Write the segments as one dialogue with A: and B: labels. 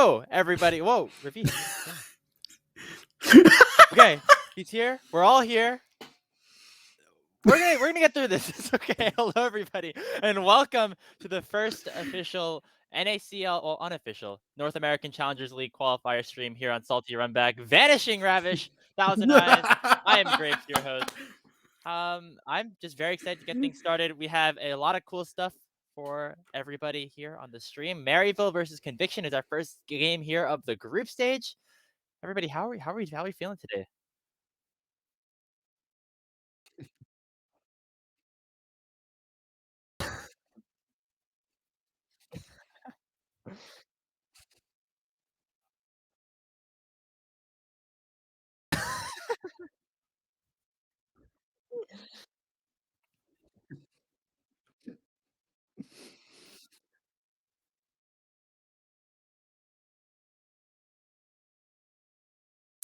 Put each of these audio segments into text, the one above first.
A: Hello, everybody. Whoa, Ravi. Okay, he's here. We're all here. We're gonna get through this. It's okay. Hello, everybody, and welcome to the first official NACL, well, unofficial North American Challengers League qualifier stream here on Salty Runback. Vanishing Ravish, Thousand Eyes. I am Grapes, your host. I'm just very excited to get things started. We have a lot of cool stuff for everybody here on the stream. Maryville versus Conviction is our first game here of the group stage. Everybody, how are we feeling today?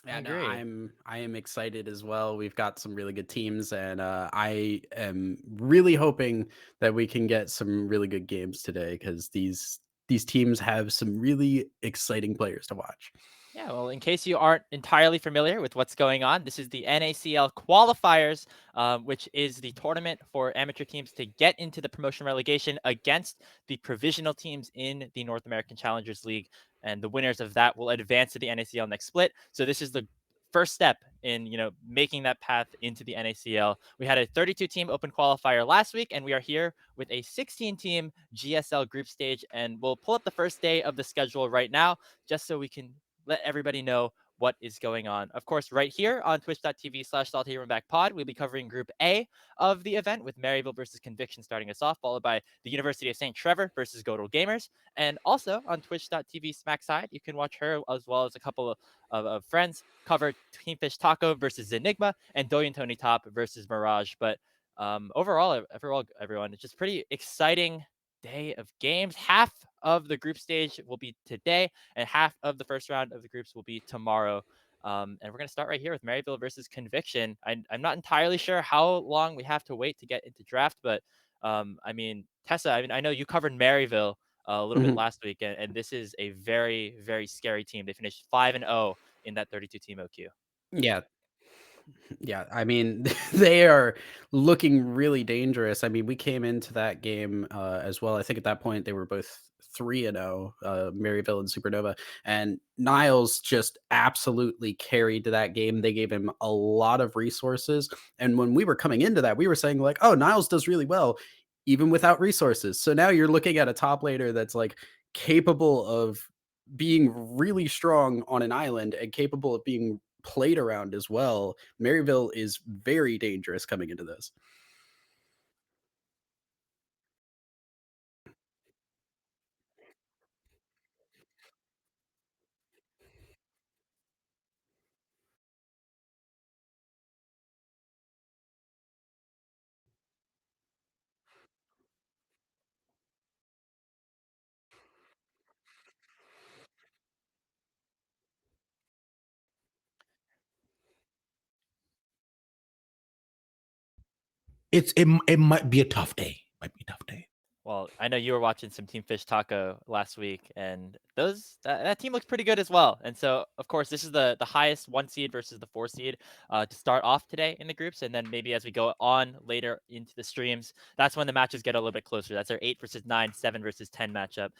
A: I
B: Yeah, no,
A: agree.
B: I am excited as well. We've got some really good teams, and I am really hoping that we can get some really good games today because these teams have some really exciting players to watch.
A: Yeah, well, in case you aren't entirely familiar with what's going on, this is the NACL qualifiers, which is the tournament for amateur teams to get into the promotion relegation against the provisional teams in the North American Challengers League. And the winners of that will advance to the NACL next split. So this is the first step in making that path into the NACL. We had a 32 team open qualifier last week, and we are here with a 16 team GSL group stage. And we'll pull up the first day of the schedule right now just so we can let everybody know what is going on. Of course, right here on twitch.tv/SaltyRunbackPod, we'll be covering Group A of the event with Maryville versus Conviction starting us off, followed by the University of St. Trevor versus Godel Gamers. And also on twitch.tv/SmackSide, you can watch her as well as a couple of friends cover Teamfish Taco versus Enigma and Doyen Tony Top versus Mirage. But overall, everyone, it's just pretty exciting day of games. Half of the group stage will be today, and half of the first round of the groups will be tomorrow. And we're going to start right here with Maryville versus Conviction. I'm not entirely sure how long we have to wait to get into draft, but I mean, Tessa, I know you covered Maryville a little bit
B: Mhm.
A: last week, and this is a very, very scary team. They finished 5-0 in that 32 team OQ.
B: Yeah, yeah. I mean, they are looking really dangerous. I mean, we came into that game as well. I think at that point they were both 3-0, Maryville and Supernova, and Niles just absolutely carried that game. They gave him a lot of resources, and when we were coming into that, we were saying like, "Oh, Niles does really well, even without resources." So now you're looking at a top laner that's like capable of being really strong on an island and capable of being played around as well. Maryville is very dangerous coming into this.
C: It might be a tough day. Might be a tough day.
A: Well, I know you were watching some Team Fish Taco last week, and that team looks pretty good as well. And so, of course, this is the highest 1 seed versus the 4 seed to start off today in the groups, and then maybe as we go on later into the streams, that's when the matches get a little bit closer. That's our 8 versus 9, 7 versus 10 matchup.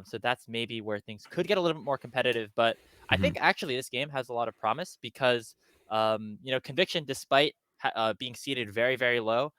A: So that's maybe where things could get a little bit more competitive. But I
C: Mhm.
A: think actually this game has a lot of promise because Conviction, despite being seated very, very low,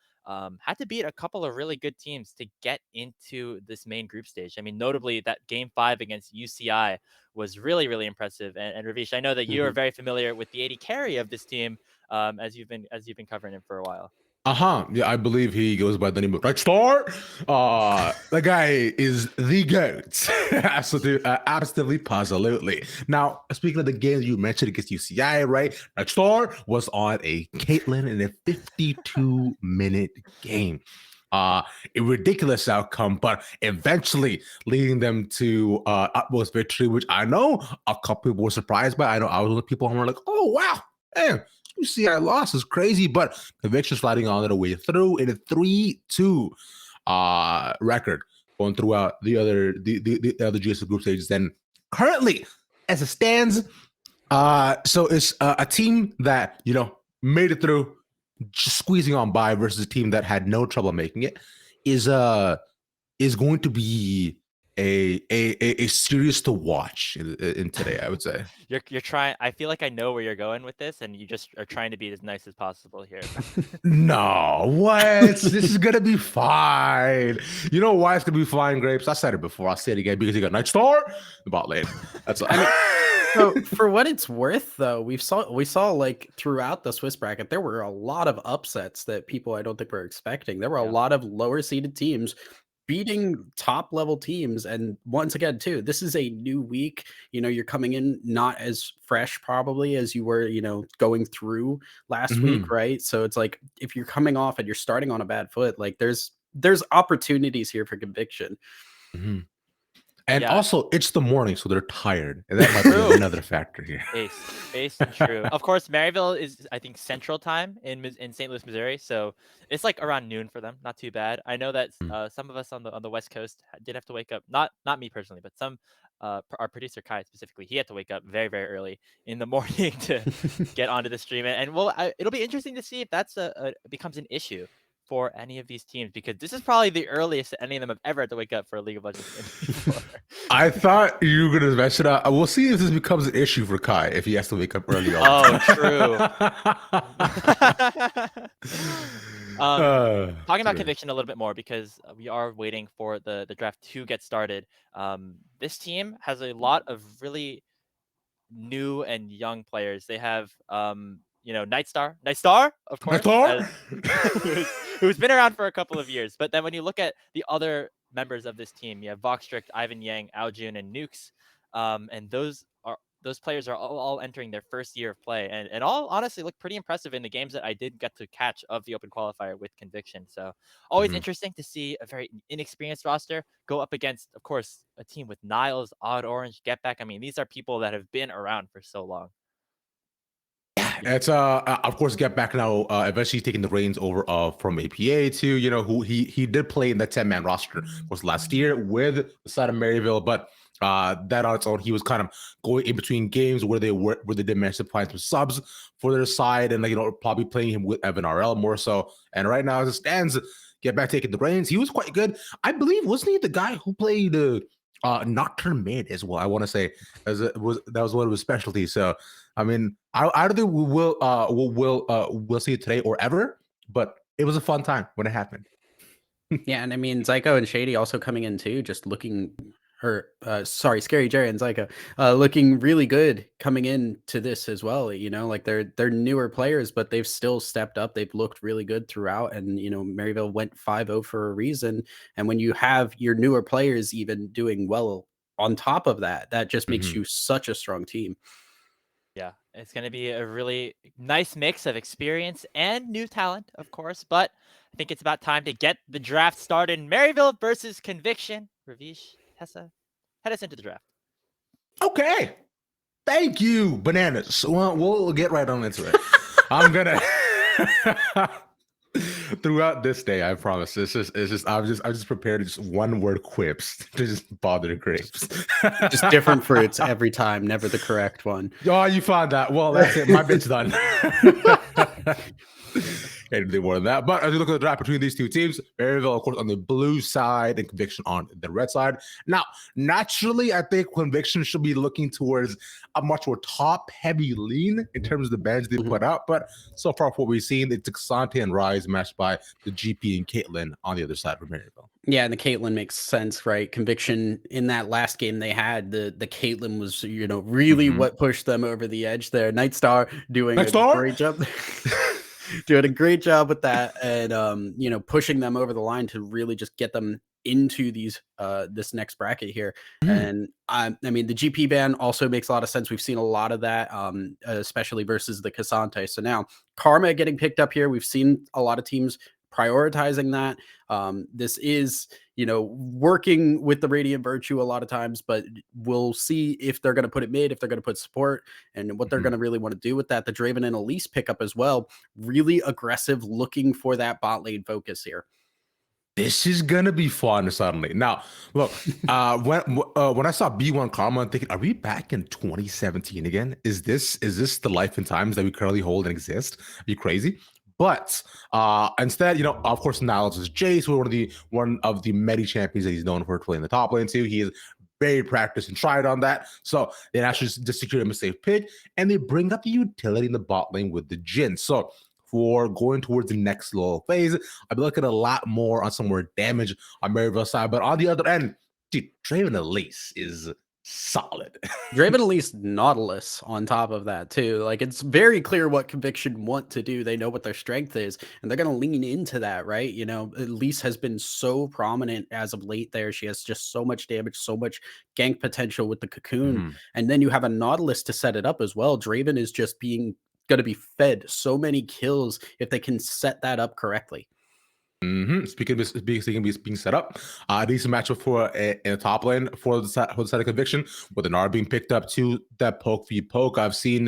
A: had to beat a couple of really good teams to get into this main group stage. I mean, notably that game 5 against UCI was really, really impressive. And Ravish, I know that you are
B: Mhm.
A: very familiar with the 80 carry of this team, as you've been covering him for a while.
C: Yeah, I believe he goes by the name of Red Star. The guy is the goat. Absolutely, positively. Now, speaking of the game you mentioned against UCI, right? Red Star was on a Caitlyn in a 52-minute game. Uh, a ridiculous outcome, but eventually leading them to utmost victory, which I know a couple people were surprised by. I know I was one of the people who were like, "Oh wow, man, UCI loss is crazy," but Conviction sliding on their way through in a 3-2 record going throughout the other GSL group stages. Then currently, as it stands, so it's a team that made it through, just squeezing on by, versus a team that had no trouble making it. Is going to be a series to watch in today, I would say.
A: You're trying. I feel like I know where you're going with this, and you just are trying to be as nice as possible here.
C: No, what? This is gonna be fine. You know why it's gonna be fine, Grapes? I said it before. I'll say it again, because you got Night Star, the bot lane. That's all.
B: I mean, so for what it's worth, though, we saw like throughout the Swiss bracket, there were a lot of upsets that people I don't think were expecting. There were a
A: Yeah.
B: lot of lower seeded teams beating top level teams. And once again, too, this is a new week. You're coming in not as fresh probably as you were, going through last week, right? So it's like if you're coming off and you're starting on a bad foot, like there's opportunities here for conviction.
C: Mhm. And
A: Yeah.
C: also, it's the morning, so they're tired, and that might be
A: True.
C: another factor here.
A: Based and true. Of course, Maryville is, I think, Central Time in St. Louis, Missouri, so it's like around noon for them. Not too bad. I know that some of us on the West Coast did have to wake up. Not me personally, but some our producer Kai specifically. He had to wake up very very early in the morning to get onto the stream, and well, it'll be interesting to see if that's becomes an issue for any of these teams, because this is probably the earliest that any of them have ever had to wake up for a League of Legends game before.
C: I thought you were gonna mention that. We'll see if this becomes an issue for Kai if he has to wake up early.
A: Oh, true. Talking about
C: true.
A: conviction a little bit more, because we are waiting for the draft to get started. This team has a lot of really new and young players. They have Nightstar, of course,
C: Thor?
A: who's been around for a couple of years. But then when you look at the other members of this team, you have Voxstrict, Ivan Yang, Aljun, and Nukes, and those players are all entering their first year of play, and all honestly look pretty impressive in the games that I did get to catch of the Open Qualifier with conviction. So always interesting to see a very inexperienced roster go up against, of course, a team with Niles, Odd Orange, Get Back. I mean, these are people that have been around for so long.
C: It's of course, Get Back now eventually taking the reins over from APA to who he did play in the 10-man roster was last year with the side of Maryville, but that on its own, he was kind of going in between games where they did manage to find some subs for their side, and probably playing him with Evan RL more so. And right now, as it stands, Get Back taking the reins. He was quite good, I believe. Wasn't he the guy who played Nocturne mid as well? I want to say that was one of his specialties. So I mean, I don't think we'll see it today or ever, but it was a fun time when it happened.
B: Yeah, and I mean Zyko and Shady also coming in too, just looking, Scary Jerry and Zyko, looking really good coming into this as well. Like they're newer players, but they've still stepped up. They've looked really good throughout, and Maryville went 5-0 for a reason. And when you have your newer players even doing well on top of that, that just makes you such a strong team.
A: Yeah, it's going to be a really nice mix of experience and new talent, of course. But I think it's about time to get the draft started. Maryville versus Conviction. Ravish, Tessa, head us into the draft.
C: Okay. Thank you, Bananas. Well, we'll get right on into it. I'm gonna throughout this day, I promise. I'm just prepared to just one word quips to just bother Grapes.
B: Just different fruits every time, never the correct one.
C: Oh, you found that. Well, that's it. My bit's done. Anything more than that. But as we look at the draft between these two teams, Maryville, of course, on the blue side and Conviction on the red side. Now, naturally, I think Conviction should be looking towards a much more top-heavy lean in terms of the bans they put out. But so far, what we've seen, it's Xante and Rise matched by the GP and Caitlyn on the other side of Maryville.
B: Yeah, and the Caitlyn makes sense, right? Conviction in that last game they had, the Caitlyn was, really what pushed them over the edge there. Nightstar doing a great job. Doing a great job with that, and pushing them over the line to really just get them into these this next bracket here. And I mean the GP ban also makes a lot of sense. We've seen a lot of that, especially versus the Xante. So now Karma getting picked up here. We've seen a lot of teams prioritizing that. This is working with the Radiant Virtue a lot of times, but we'll see if they're going to put it mid, if they're going to put support, and what they're going to really want to do with that. The Draven and Elise pickup as well, really aggressive, looking for that bot lane focus here.
C: this is gonna be fun suddenly. Now, look, when I saw B1 Karma, I'm thinking, are we back in 2017 again? Is this the life and times that we currently hold and exist? Are you crazy? But instead, of course, Niles is Jace, who one of the many champions that he's known for playing the top lane too. He is very practiced and tried on that. So they actually just secure him a safe pick, and they bring up the utility in the bot lane with the Jhin. So for going towards the next little phase, I'd be looking a lot more on some more damage on Maryville's side. But on the other end, dude, Draven Elise is solid.
B: Draven Elise Nautilus on top of that too. Like, it's very clear what Conviction want to do. They know what their strength is, and they're going to lean into that, right? Elise has been so prominent as of late there. She has just so much damage, so much gank potential with the Cocoon. And then you have a Nautilus to set it up as well. Draven is just going to be fed so many kills if they can set that up correctly.
C: Speaking of being set up, a decent matchup for in the top lane for the side of Conviction, with the Nara being picked up to that poke v poke. I've seen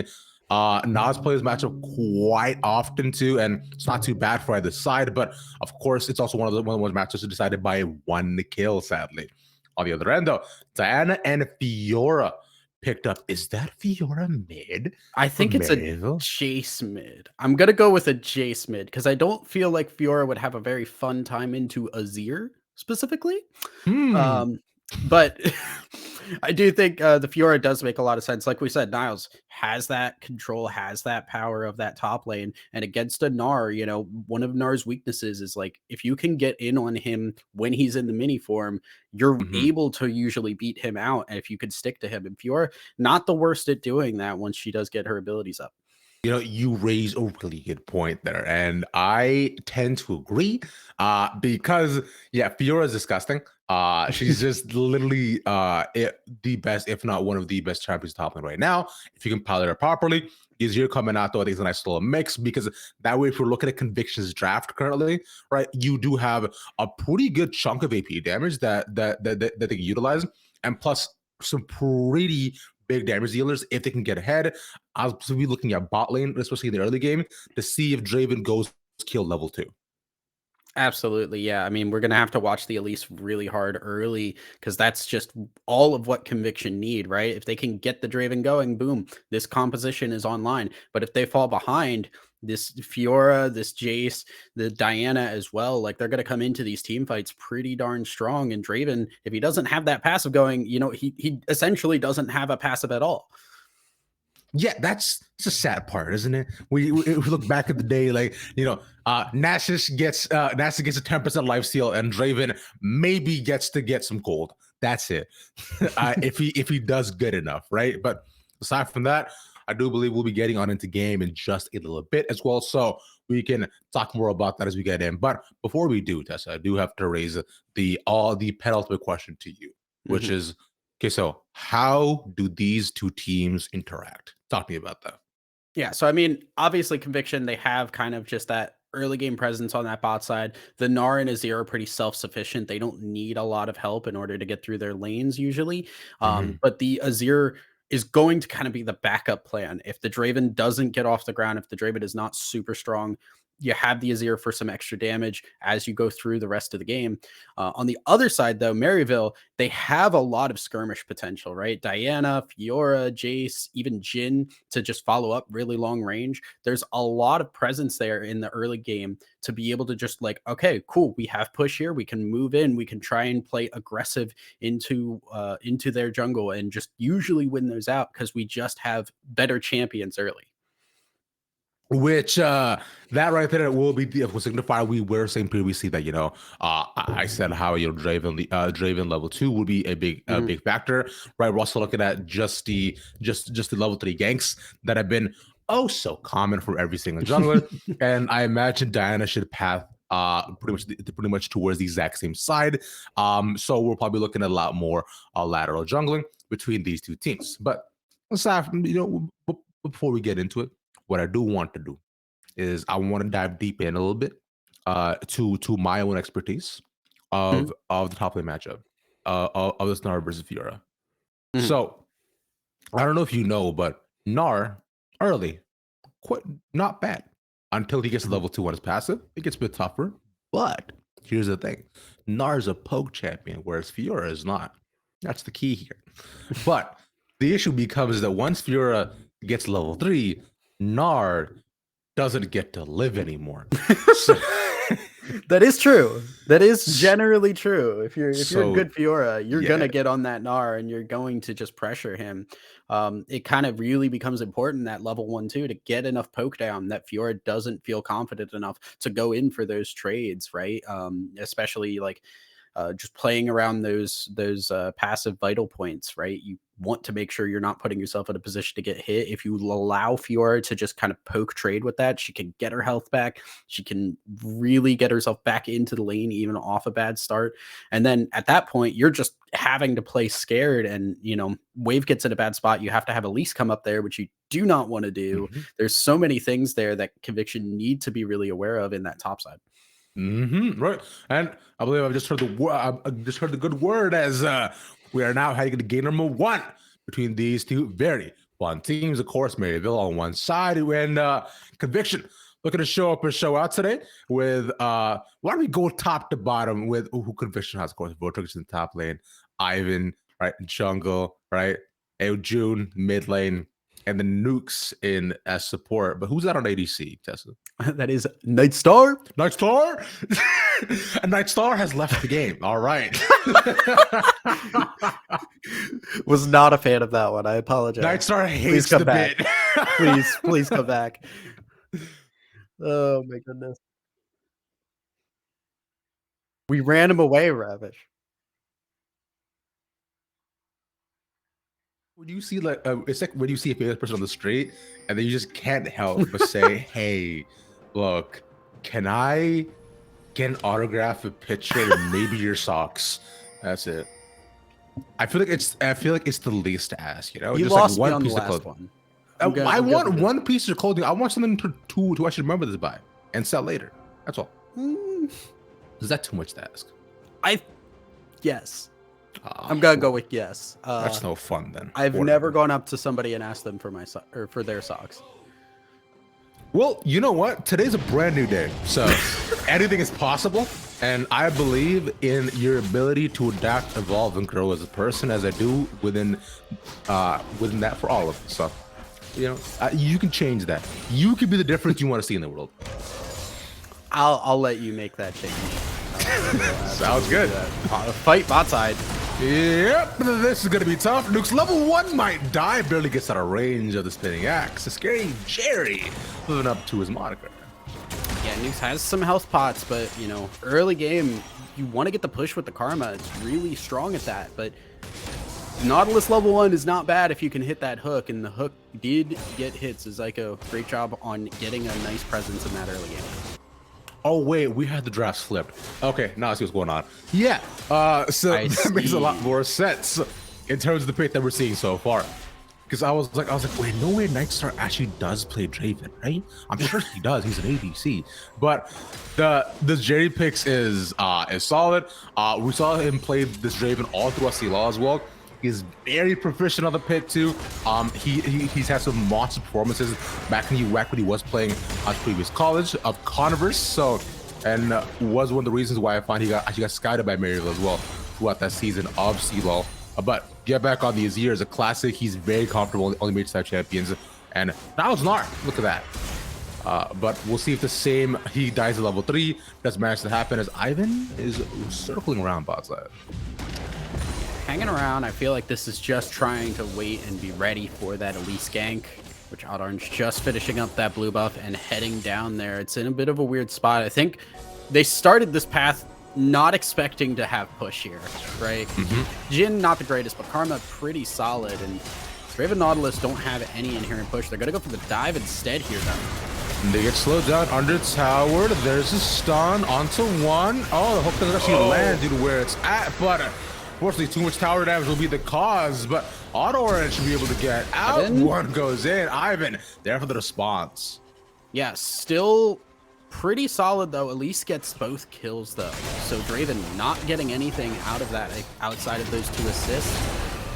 C: Nas play this matchup quite often too, and it's not too bad for either side. But of course, it's also one of those matchups decided by one kill. Sadly, on the other end though, Diana and Fiora picked up. Is that Fiora mid?
B: I think it's
C: Maryville?
B: a Jace mid. I'm gonna go with a Jace mid because I don't feel like Fiora would have a very fun time into Azir specifically. But I do think the Fiora does make a lot of sense. Like we said, Niles has that control, has that power of that top lane. And against a Gnar, one of Gnar's weaknesses is like, if you can get in on him when he's in the mini form, you're able to usually beat him out. And if you can stick to him, and Fiora, not the worst at doing that once she does get her abilities up.
C: You raise a really good point there, and I tend to agree. Because Fiora is disgusting. She's just literally the best, if not one of the best champions top lane right now. If you can pilot her properly, is here coming out though. I think it's a nice little mix, because that way, if we're looking at Conviction's draft currently, right, you do have a pretty good chunk of AP damage that they can utilize, and plus some pretty big damage dealers if they can get ahead. I'll be looking at bot lane, especially in the early game, to see if Draven goes kill level 2.
B: Absolutely. Yeah. I mean, we're going to have to watch the Elise really hard early because that's just all of what Conviction need, right? If they can get the Draven going, boom, this composition is online. But if they fall behind, this Fiora, this Jace, the Diana as well, like, they're going to come into these team fights pretty darn strong. And Draven, if he doesn't have that passive going, he essentially doesn't have a passive at all.
C: Yeah, it's a sad part, isn't it? We look back at the day, like, Nasus gets a 10% lifesteal, and Draven maybe gets to get some gold. That's it. If he does good enough, right? But aside from that, I do believe we'll be getting on into game in just a little bit as well, so we can talk more about that as we get in. But before we do, Tessa, I do have to raise the penultimate question to you, which is, okay, so how do these two teams interact? Talk to me about that.
B: Yeah, so I mean, obviously Conviction, they have kind of just that early game presence on that bot side. The Gnar and Azir are pretty self-sufficient. They don't need a lot of help in order to get through their lanes usually. But the Azir is going to kind of be the backup plan. If the Draven doesn't get off the ground, if the Draven is not super strong, you have the Azir for some extra damage as you go through the rest of the game. On the other side, though, Maryville, they have a lot of skirmish potential, right? Diana, Fiora, Jace, even Jhin to just follow up really long range. There's a lot of presence there in the early game to be able to just like, okay, cool, we have push here. We can move in. We can try and play aggressive into their jungle and just usually win those out because we just have better champions early.
C: Which that right there will signify we were saying previously that I said how Draven level 2 would be a big factor, right? We're also looking at just the level 3 ganks that have been so common for every single jungler, and I imagine Diana should path pretty much towards the exact same side. So we're probably looking at a lot more lateral jungling between these two teams. But aside from, before we get into it, what I do want to do is I want to dive deep in a little bit to my own expertise of the top lane matchup of this Gnar versus Fiora. So I don't know if you know, but Gnar early, quite not bad until he gets to level 2 on his passive. It gets a bit tougher, but here's the thing. Gnar's a poke champion, whereas Fiora is not. That's the key here. But the issue becomes that once Fiora gets level 3, Gnar doesn't get to live anymore. So,
B: that is true. That is generally true. If you're
C: So,
B: a good Fiora, you're
C: yeah.
B: gonna get on that Gnar and you're going to just pressure him. It kind of really becomes important that level 1-2 to get enough poke down that Fiora doesn't feel confident enough to go in for those trades, right? Especially like just playing around those passive vital points, right? You want to make sure you're not putting yourself in a position to get hit. If you allow Fiora to just kind of poke trade with that, she can get her health back. She can really get herself back into the lane, even off a bad start. And then at that point, you're just having to play scared. And, you know, Wave gets in a bad spot. You have to have Elise come up there, which you do not want to do.
C: Mhm.
B: There's so many things there that Conviction need to be really aware of in that top side.
C: Right. And I believe I've just heard the good word as we are now heading to game number 1 between these two very fun teams. Of course, Maryville on one side and Conviction looking to show up and show out today with why don't we go top to bottom with who Conviction has? Of course, Vortex in the top lane, Ivan, right, in jungle, right, June mid lane, and the Nukes in as support. But who's that on ADC, Tessa?
B: That is Nightstar.
C: Nightstar? And Nightstar has left the game. All right.
B: Was not a fan of that one. I apologize.
C: Nightstar
B: Please
C: hates
B: come
C: the
B: back.
C: bit.
B: Please come back. Oh my goodness. We ran him away, Ravish.
C: When you see like it's like when you see a famous person on the street and then you just can't help but say, "Hey, look, can I get an autograph, a picture, and maybe your socks?" That's it. I feel like it's the least to ask. You know,
B: You
C: just
B: lost
C: like
B: me
C: one
B: on the
C: piece of
B: last
C: clothing.
B: one.
C: I want one piece of clothing. I want something to actually remember this by and sell later. That's all. Is that too much to ask?
B: Yes. I'm gonna go with yes.
C: That's no fun then.
B: I've
C: Whatever.
B: never gone up to somebody and asked them for my or for their socks.
C: Well, you know what? Today's a brand new day, so anything is possible. And I believe in your ability to adapt, evolve, and grow as a person, as I do within that for all of us. So, you know, you can change that. You can be the difference you want to see in the world.
B: I'll let you make that change.
C: Sounds good.
B: Fight bot side.
C: Yep, this is gonna be tough. Nuke's level 1 might die, barely gets out of range of the spinning axe. The scary Jerry living up to his moniker.
B: Yeah, Nukes has some health pots, but you know, early game, you want to get the push with the Karma. It's really strong at that, but Nautilus level 1 is not bad if you can hit that hook, and the hook did get hits. Zyko, great job on getting a nice presence in that early game.
C: Oh wait, we had the drafts flipped. Okay, now I see what's going on. Yeah, so that makes a lot more sense in terms of the pick that we're seeing so far. Because I was like, wait, no way, Nightstar actually does play Draven, right? I'm sure he does. He's an ADC, but the Jerry picks is solid. We saw him play this Draven all throughout CLA as well. He's very proficient on the pit too. He's had some monster performances back in UAC when he was playing on previous college of Converse. So, and was one of the reasons why I find he actually got scouted by Maryville as well throughout that season of CLA. But get back on these years, a classic. He's very comfortable, only made 5 champions, and now it's Gnar. Look at that. But we'll see if the same he dies at level 3 does manage to happen as Ivan is circling around bot side.
B: Hanging around, I feel like this is just trying to wait and be ready for that Elise gank, which Orange just finishing up that blue buff and heading down there. It's in a bit of a weird spot. I think they started this path not expecting to have push here, right? Jin, not the greatest, but Karma pretty solid, and Draven Nautilus don't have any inherent push. They're gonna go for the dive instead here, though.
C: They get slowed down under tower. There's a stun onto one. Oh, the hook doesn't actually land due to where it's at, but unfortunately, too much tower damage will be the cause, but Orange should be able to get out.
B: Ivan?
C: One goes in. Ivan, there for the response.
B: Yeah, still pretty solid, though. Elise gets both kills, though. So Draven not getting anything out of that outside of those 2 assists.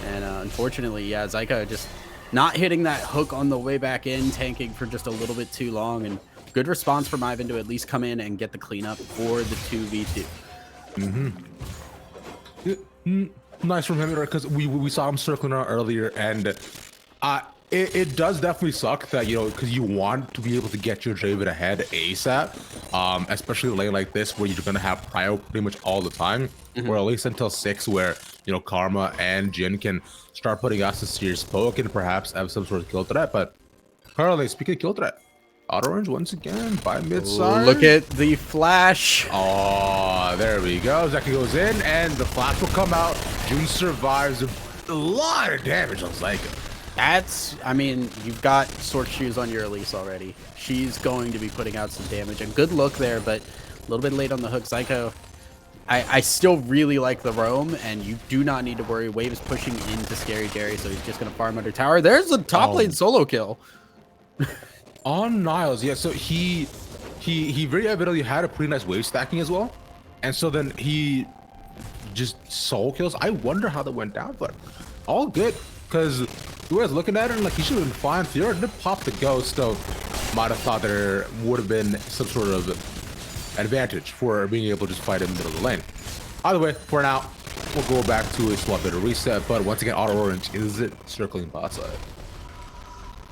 B: And unfortunately, yeah, Zyka just not hitting that hook on the way back in, tanking for just a little bit too long. And good response from Ivan to at least come in and get the cleanup for the 2v2.
C: Nice from him, because we saw him circling around earlier, and it does definitely suck that, you know, because you want to be able to get your Draven ahead ASAP, especially a lane like this where you're gonna have prio pretty much all the time, or at least until 6, where, you know, Karma and Jin can start putting out some serious poke and perhaps have some sort of kill threat. But currently, speaking of kill threat, Auto Orange once again by mid-side.
B: Look at the flash.
C: Oh, there we go. Zeki goes in, and the flash will come out. June survives a lot of damage on Zyko.
B: That's, I mean, you've got Sword Shoes on your Elise already. She's going to be putting out some damage. A good look there, but a little bit late on the hook. Zyko, I still really like the roam, and you do not need to worry. Wave is pushing into Scary Jerry, so he's just going to farm under tower. There's a top lane solo kill.
C: On Niles, yeah, so he very evidently had a pretty nice wave stacking as well. And so then he just soul kills. I wonder how that went down, but all good. Because the way I was looking at it, like, he should have been fine. Fiora did pop the ghost, so might have thought there would have been some sort of advantage for being able to just fight in the middle of the lane. Either way, for now, we'll go back to a small bit of reset, but once again, Auto Orange is it circling bot side.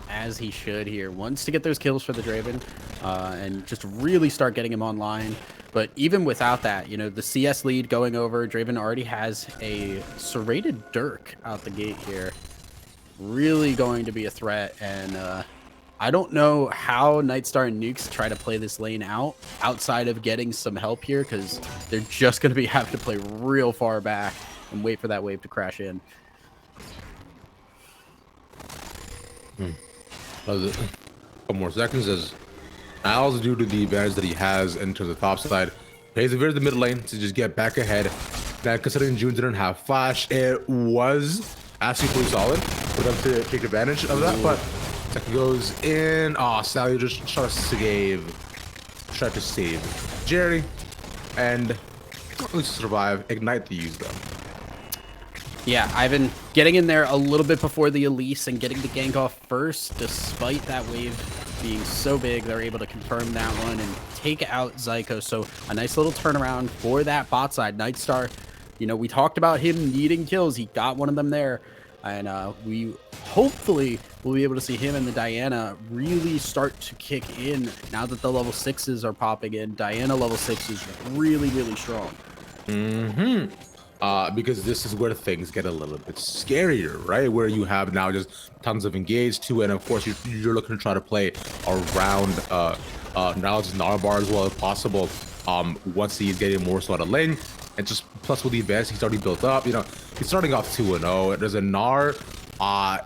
B: As he should here. Wants to get those kills for the Draven and just really start getting him online. But even without that, you know, the CS lead going over, Draven already has a serrated Dirk out the gate here. Really going to be a threat. And I don't know how Nightstar and Nukes try to play this lane out outside of getting some help here, because they're just going to be having to play real far back and wait for that wave to crash in.
C: A couple more seconds as Niles, due to the advantage that he has in terms of top side, pays a very the mid lane to just get back ahead. Now, considering June didn't have flash, it was actually pretty solid for them to take advantage of that. But Zeki goes in. Oh, Sally just tried to save Jerry, and at least survive. Ignite the use though.
B: Yeah, Ivan getting in there a little bit before the Elise and getting the gank off first. Despite that wave being so big, they're able to confirm that one and take out Zyko. So a nice little turnaround for that bot side. Nightstar, you know, we talked about him needing kills. He got one of them there. And we hopefully will be able to see him and the Diana really start to kick in now that the level 6s are popping in. Diana level 6 is really, really strong.
C: Because this is where things get a little bit scarier, right? Where you have now just tons of engage too, and of course you're looking to try to play around Niles' Gnar bar as well as possible. Once he's getting more so out of lane, and just plus with the advantage he's already built up, you know, he's starting off 2-0. There's a Gnar,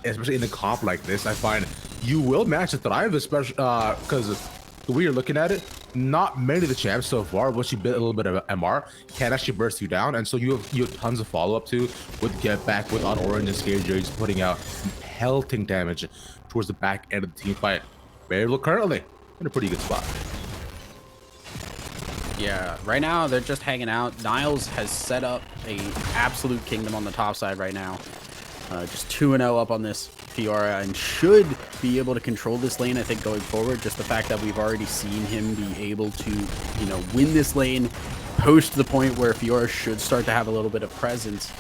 C: especially in a comp like this, I find you will manage to thrive, especially because the way you're looking at it, not many of the champs so far, once you build a little bit of MR, can actually burst you down, and so you have tons of follow-up too with Get Back, with On Orange and Scary Jerry just putting out pelting damage towards the back end of the team fight. Variable currently in a pretty good spot.
B: Yeah, right now they're just hanging out. Niles has set up a absolute kingdom on the top side right now. Just 2-0 up on this Fiora, and should be able to control this lane, I think, going forward. Just the fact that we've already seen him be able to, you know, win this lane post the point where Fiora should start to have a little bit of presence.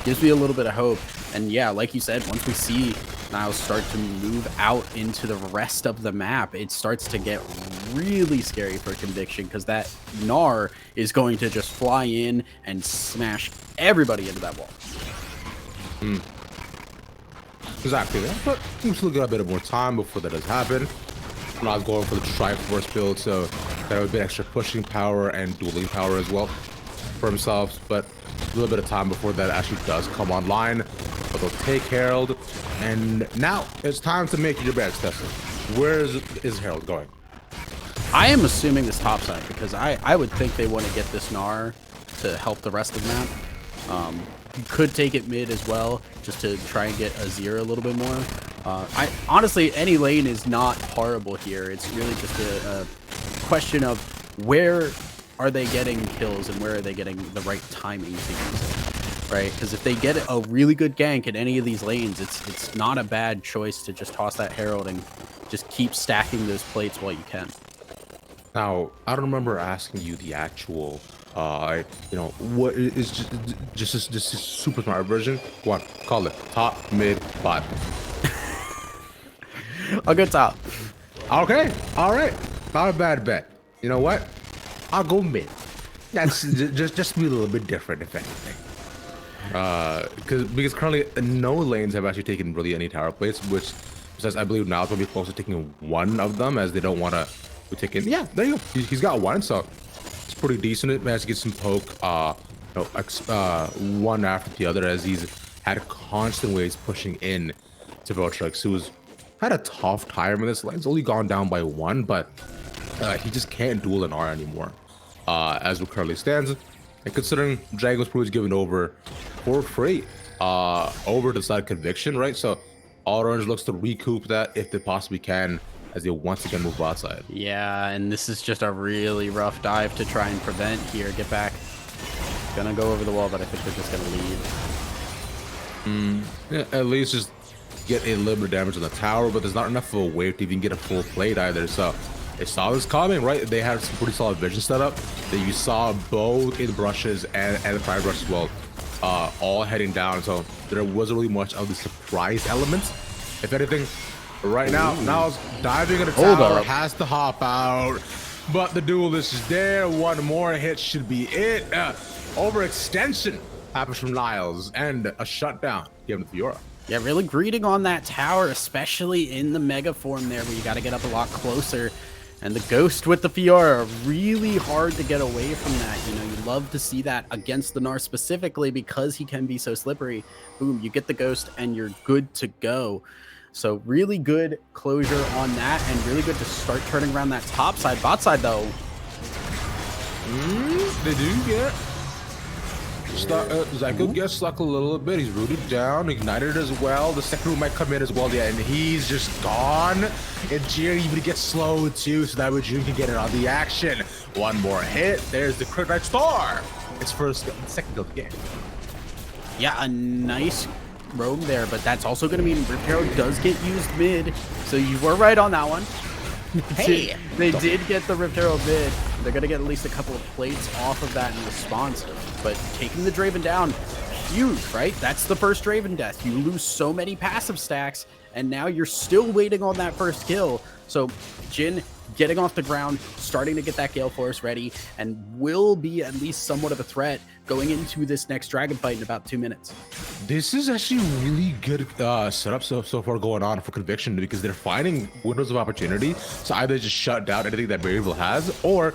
B: Gives me a little bit of hope. And yeah, like you said, once we see Niles start to move out into the rest of the map, it starts to get really scary for Conviction, because that Gnar is going to just fly in and smash everybody into that wall.
C: Exactly that, but we still got a bit more time before that does happen. I'm not going for the Triforce build, so that would be extra pushing power and dueling power as well for himself, but a little bit of time before that actually does come online. But they'll take Herald, and now it's time to make your bets, Tesla. Where is Herald going?
B: I am assuming this top side, because I would think they want to get this Gnar to help the rest of the map. You could take it mid as well, just to try and get Azir a little bit more. I honestly, any lane is not horrible here. It's really just a question of where are they getting kills and where are they getting the right timing to use it, right? Because if they get a really good gank in any of these lanes, it's not a bad choice to just toss that Herald and just keep stacking those plates while you can.
C: Now, I don't remember asking you the actual You know, what is just a super smart version. One, call it top, mid, bot.
B: I'll go top.
C: Okay, all right, not a bad bet. You know what? I'll go mid. That's just be a little bit different, if anything. Because currently no lanes have actually taken really any tower plates, which says I believe now it's gonna be close to taking one of them, as they don't want to take in. Yeah, there you go. He's got one, so it's pretty decent. It managed to get some poke, one after the other, as he's had constant waves pushing in to Viltrix, who's had a tough time in this lane. It's only gone down by one, but he just can't duel an R anymore, as it currently stands. And considering Dragon's Brew is given over for free over the side Conviction, right? So all Orange looks to recoup that if they possibly can, as they once again move outside.
B: Yeah, and this is just a really rough dive to try and prevent here. Get back. Gonna go over the wall, but I think they're just gonna leave.
C: Yeah, at least just get a little bit of damage on the tower, but there's not enough of a wave to even get a full plate either. So they saw this coming, right? They had some pretty solid vision setup that you saw both in brushes and the prime brush as well, all heading down. So there wasn't really much of the surprise elements. If anything, right now, Niles diving in the tower, has to hop out, but the duelist is there. One more hit should be it. Overextension happens from Niles and a shutdown given to Fiora.
B: Yeah, really greeting on that tower, especially in the mega form there, where you got to get up a lot closer. And the Ghost with the Fiora, really hard to get away from that. You know, you love to see that against the Gnar specifically because he can be so slippery. Boom, you get the Ghost and you're good to go. So really good closure on that, and really good to start turning around that top side. Bot side, though.
C: They do get Zyko gets stuck a little bit. He's rooted down, ignited as well. The second room might come in as well, yeah, and he's just gone. And Jerry even gets slowed too, so that way June can get in on the action. One more hit. There's the crit right star. It's second kill of the game.
B: Yeah, a nice roam there, but that's also going to mean Rip Hero does get used mid. So you were right on that one.
C: Hey,
B: they did get the Rift Arrow mid. They're going to get at least a couple of plates off of that in response. But taking the Draven down, huge, right? That's the first Draven death. You lose so many passive stacks, and now you're still waiting on that first kill. So Jhin getting off the ground, starting to get that Gale Force ready, and will be at least somewhat of a threat going into this next dragon fight in about 2 minutes.
C: This is actually really good setup so far going on for Conviction, because they're finding windows of opportunity to either just shut down anything that Variable has, or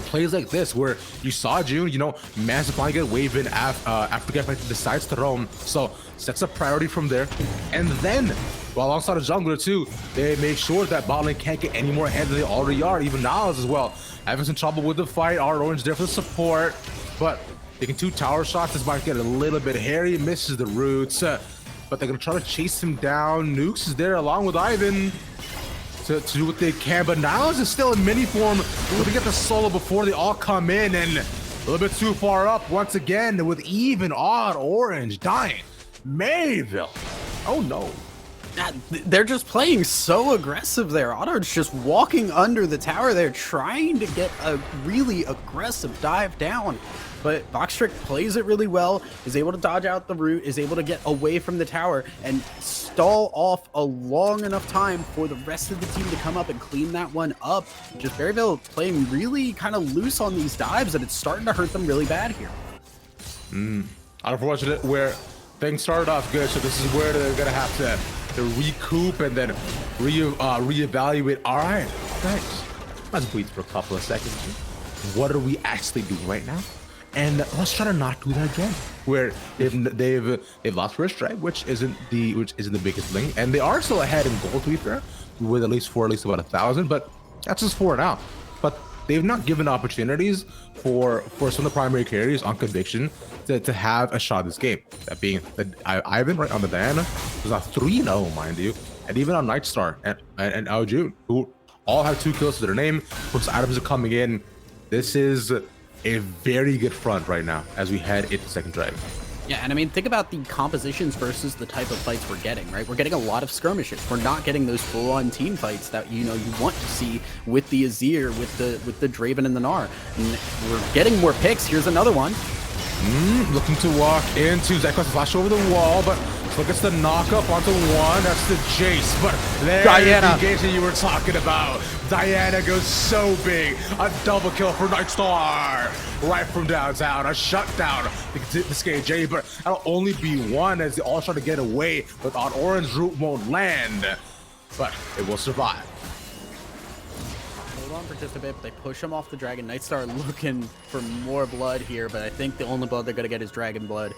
C: plays like this where you saw June, you know, massive flying get wave in after Get decides to roam, so sets up priority from there. And then while alongside a jungler too, they make sure that bot lane can't get any more ahead than they already are. Even Niles as well having some trouble with the fight. Our Orange there for the support, but taking 2 tower shots. This might get a little bit hairy. Misses the roots, but they're gonna try to chase him down. Nukes is there along with Ivan to do what they can, but Niles is still in mini form. We're gonna get the solo before they all come in, and a little bit too far up once again with even odd Orange dying. Mayville, oh no.
B: They're just playing so aggressive there. Otto's just walking under the tower there, trying to get a really aggressive dive down. But Boxtrick plays it really well, is able to dodge out the root, is able to get away from the tower and stall off a long enough time for the rest of the team to come up and clean that one up. Just Berryville playing really kind of loose on these dives, and it's starting to hurt them really bad here.
C: Unfortunate where things started off good, so this is where they're gonna have to recoup and then reevaluate. All right, guys, let's breathe for a couple of seconds. What are we actually doing right now? And let's try to not do that again. Where they've lost first strike, which isn't the biggest thing, and they are still ahead in gold, to be fair, with at least about 1,000. But that's just 4 now. But they've not given opportunities for some of the primary carriers on Conviction to have a shot at this game. That being Ivan right on the Diana was not 3-0, mind you, and even on Nightstar and Ao June, who all have 2 kills to their name. Plus items are coming in. This is a very good front right now as we head into second drive.
B: Yeah, and I mean, think about the compositions versus the type of fights we're getting, right? We're getting a lot of skirmishes. We're not getting those full-on team fights that, you know, you want to see with the Azir, with the Draven and the Gnar. And we're getting more picks. Here's another one.
C: Looking to walk into Zekros flash over the wall, but look, it's the knock up onto one. That's the Jace, but there's
B: Diana.
C: the engagement you were talking about. Diana goes so big. A double kill for Nightstar. Right from downtown. A shutdown. This KJ, but that'll only be one as they all try to get away, but on Orange route won't land. But it will survive.
B: Hold on for just a bit, but they push him off the dragon. Nightstar looking for more blood here, but I think the only blood they're going to get is dragon blood.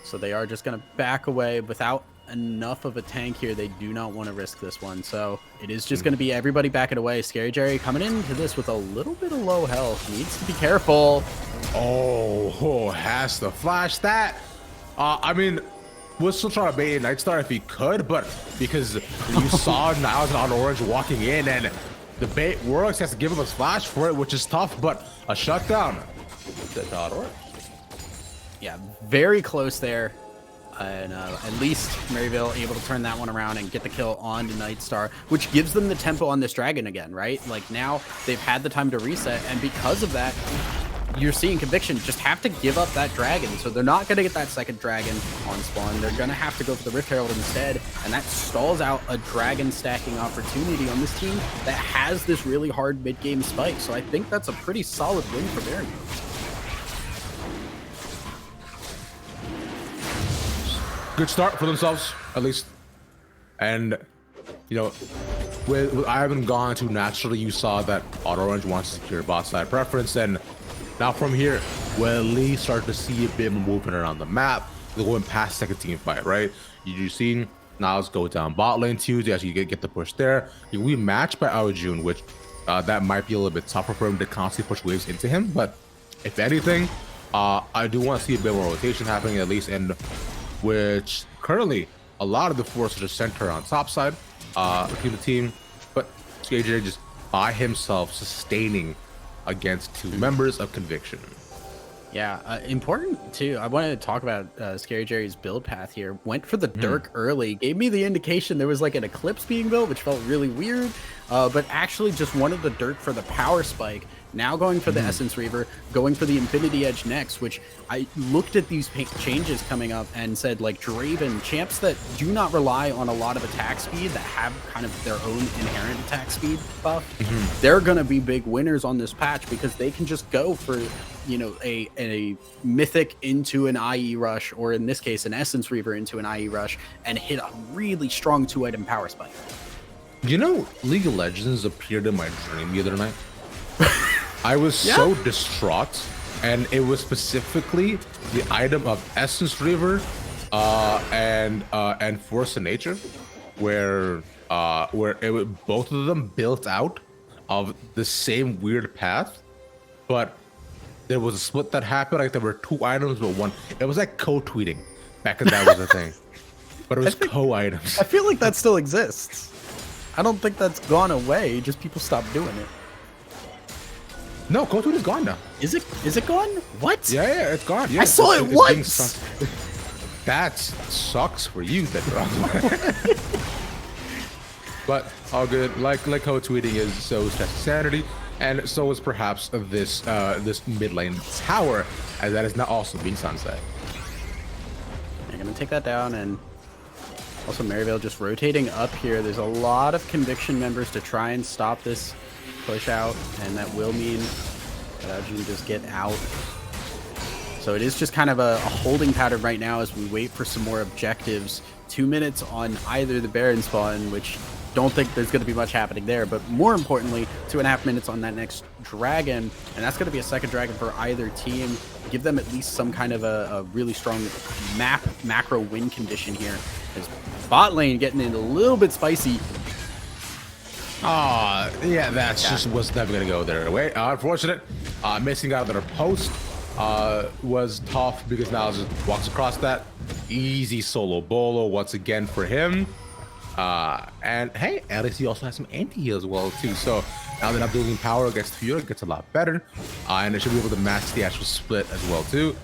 B: So they are just going to back away without enough of a tank here. They do not want to risk this one. So it is just going to be everybody backing away. Scary Jerry coming into this with a little bit of low health. Needs to be careful.
C: Oh, has to flash that. I mean, we'll still try to bait Nightstar if he could, but because you saw Niles on Orange walking in and the bait works, has to give him a splash for it, which is tough, but a shutdown. That Orange.
B: Yeah, very close there. And at least Maryville able to turn that one around and get the kill on to Nightstar, which gives them the tempo on this dragon again, right? Like now they've had the time to reset, and because of that, you're seeing Conviction just have to give up that dragon. So they're not going to get that second dragon on spawn. They're going to have to go for the Rift Herald instead, and that stalls out a dragon stacking opportunity on this team that has this really hard mid-game spike. So I think that's a pretty solid win for Maryville.
C: Good start for themselves, at least. And, you know, with Ivan gone too naturally, you saw that Orange wants to secure bot side preference. And now from here, we'll at least start to see a bit more movement around the map. They're going past second team fight, right? You've seen Niles go down bot lane too to actually get the push there. We matched by Aojun, which that might be a little bit tougher for him to constantly push waves into him. But if anything, I do want to see a bit more rotation happening at least. And which currently a lot of the forces are centered on top side between the team, but SKJ just by himself sustaining against two members of Conviction.
B: Yeah, important too. I wanted to talk about Scary Jerry's build path here. Went for the Dirk early, gave me the indication there was like an Eclipse being built, which felt really weird, but actually just wanted the Dirk for the power spike. Now going for the Essence Reaver, going for the Infinity Edge next, which I looked at these changes coming up and said, like, Draven, champs that do not rely on a lot of attack speed, that have kind of their own inherent attack speed buff, they're going to be big winners on this patch because they can just go for, you know, a Mythic into an IE Rush, or in this case, an Essence Reaver into an IE Rush, and hit a really strong 2-item power spike.
C: You know, League of Legends appeared in my dream the other night. I was so distraught, and it was specifically the item of Essence Reaver and Force of Nature, where both of them built out of the same weird path, but there was a split that happened. Like there were two items, but one. It was like co-tweeting back then. That was a thing, but it was co-items.
B: I feel like that still exists. I don't think that's gone away. Just people stopped doing it.
C: No, co-tweet is gone now.
B: Is it gone? What?
C: Yeah, it's gone. Yeah,
B: I saw it once.
C: That sucks for you, then. But all good. Like co-tweeting is so sanity, and so is perhaps this this mid lane tower, as that is now also being sunset.
B: I'm gonna take that down, and also Maryville just rotating up here. There's a lot of Conviction members to try and stop this push out, and that will mean that Aojun just get out. So it is just kind of a holding pattern right now as we wait for some more objectives. 2 minutes on either the Baron spawn, which don't think there's going to be much happening there, but more importantly, 2.5 minutes on that next dragon, and that's going to be a second dragon for either team. Give them at least some kind of a really strong macro win condition here. As bot lane getting in a little bit spicy.
C: Yeah, that's just was never gonna go their way. Unfortunate. Missing out of their post was tough because now just walks across that. Easy solo bolo once again for him. And hey, at least he also has some anti-heal as well too. So now that I'm building power against Fiora, it gets a lot better. And it should be able to match the actual split as well too.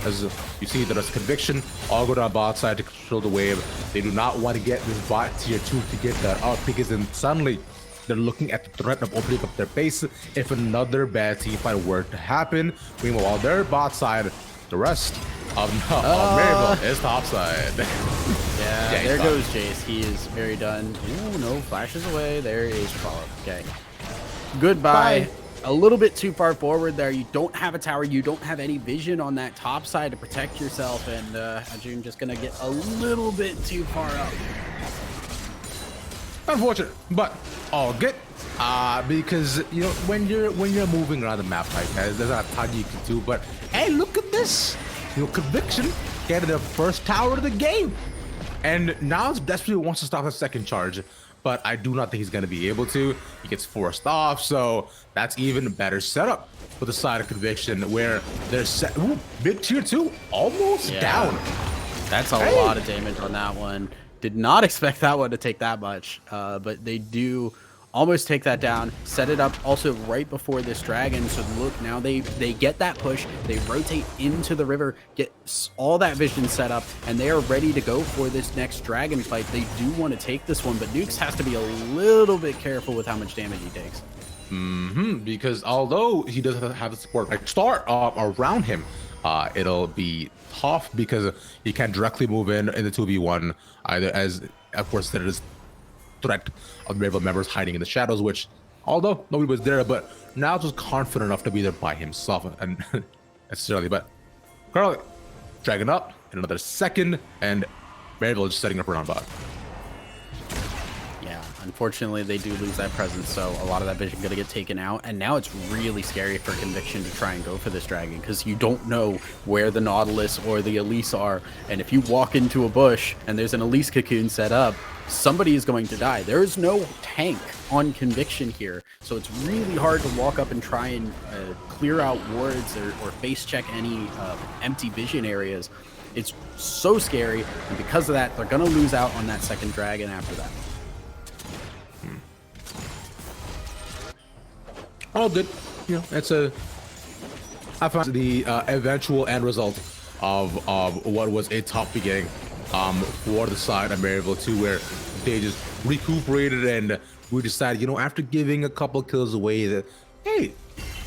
C: As you see, there's Conviction all go down bot side to control the wave. They do not want to get this bot tier 2 to get that up, because then suddenly they're looking at the threat of opening up their base if another bad team fight were to happen. Meanwhile, their bot side, the rest of Maryville is top side.
B: Yeah, there goes Jace. He is very done. Ooh, no, flashes away. There is follow. Okay. Goodbye. Bye. A little bit too far forward there. You don't have a tower. You don't have any vision on that top side to protect yourself. And Ajun just going to get a little bit too far up.
C: Unfortunate, but all good. Because you know when you're moving around the map like that, there's not a ton you can do. But hey, look at this! You know, Conviction getting the first tower of the game, and now desperately wants to stop a second charge. But I do not think he's going to be able to. He gets forced off, so that's even a better setup for the side of Conviction, where they're set. Ooh, big tier 2, almost down.
B: That's a lot of damage on that one. Did not expect that one to take that much, but they do almost take that down, set it up also right before this dragon. So look, now they get that push, they rotate into the river, get all that vision set up, and they are ready to go for this next dragon fight. They do want to take this one, but Nukes has to be a little bit careful with how much damage he takes.
C: Because although he doesn't have the support like start around him, it'll be tough because he can't directly move in the 2v1 either, as of course there is threat of Maryville members hiding in the shadows, which although nobody was there, but now just confident enough to be there by himself and necessarily. But Carly dragging up in another second, and Maryville is setting up around bot.
B: Yeah, unfortunately they do lose that presence, so a lot of that vision gonna get taken out, and now it's really scary for Conviction to try and go for this dragon because you don't know where the Nautilus or the Elise are, and if you walk into a bush and there's an Elise cocoon set up, somebody is going to die. There is no tank on Conviction here, so it's really hard to walk up and try and clear out wards or face check any empty vision areas. It's so scary, and because of that, they're gonna lose out on that second dragon after that.
C: All good. You know, it's I found the eventual end result of what was a tough beginning for the side of Maryville 2, where they just recuperated and we decided, you know, after giving a couple kills away, that hey,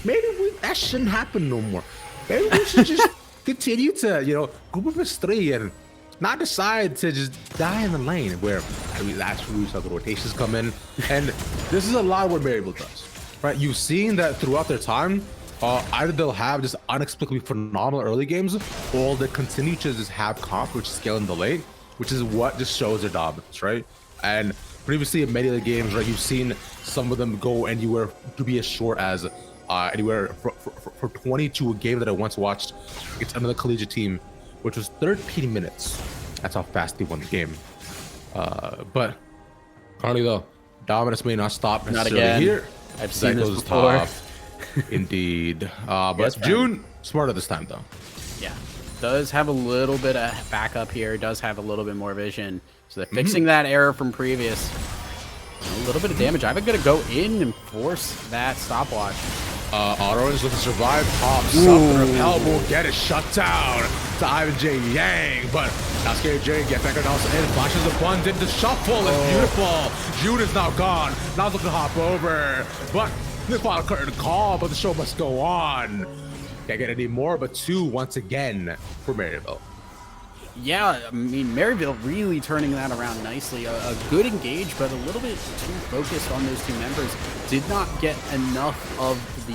C: maybe that shouldn't happen no more. Maybe we should just continue to, you know, group of us 3 and not decide to just die in the lane, where that's where we saw the rotations come in. And this is a lot of what Maryville does. Right, you've seen that throughout their time, either they'll have just unexpectedly phenomenal early games, or they continue to just have comp which scale in the late, which is what just shows their dominance, right? And previously in many of the games, right, you've seen some of them go anywhere to be as short as anywhere for 20 to a game that I once watched against another collegiate team, which was 13 minutes. That's how fast they won the game. But currently though, dominance may not stop necessarily here.
B: I've seen this before.
C: Indeed. But June, smarter this time, though.
B: Yeah. Does have a little bit of backup here. Does have a little bit more vision. So they're fixing that error from previous. A little bit of damage. I'm going to go in and force that stopwatch.
C: Auto is looking to survive. Pops up the repel. Will get it shut down to Ivan J. Yang. But now Scary J get back and also in. Flashes abundant. The shuffle is beautiful. June is now gone. Now looking to hop over. But the final curtain call, but the show must go on. Can't get any more, but 2 once again for Maryville.
B: Yeah, I mean, Maryville really turning that around nicely. A good engage, but a little bit too focused on those 2 members. Did not get enough of the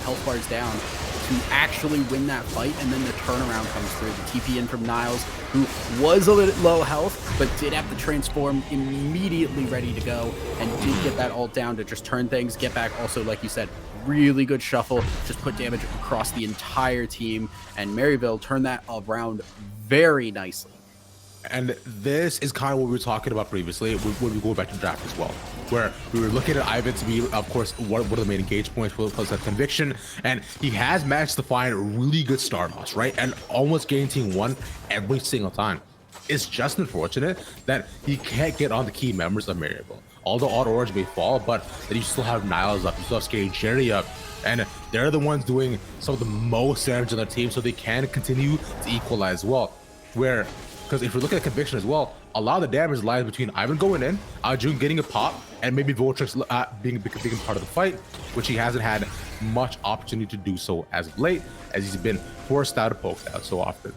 B: health bars down to actually win that fight, and then the turnaround comes through. The TP in from Niles, who was a little low health, but did have to transform immediately ready to go, and did get that ult down to just turn things, get back. Also, like you said, really good shuffle, just put damage across the entire team, and Maryville turned that around very nicely.
C: And this is kind of what we were talking about previously when we go back to draft as well, where we were looking at Ivan to be, of course, what are the main engage points plus that Conviction, and he has managed to find really good start offs, right, and almost guaranteeing 1 every single time. it's just unfortunate that he can't get on the key members of Maribel. Although Odd Orange may fall, but then you still have Niles up, you still have Scary Jerry up, and they're the ones doing some of the most damage on the team, so they can continue to equalize as well. Because if we look at Conviction as well, a lot of the damage lies between Ivan going in, June getting a pop, and maybe Vortex being a big part of the fight, which he hasn't had much opportunity to do so as of late, as he's been forced out of poked out so often.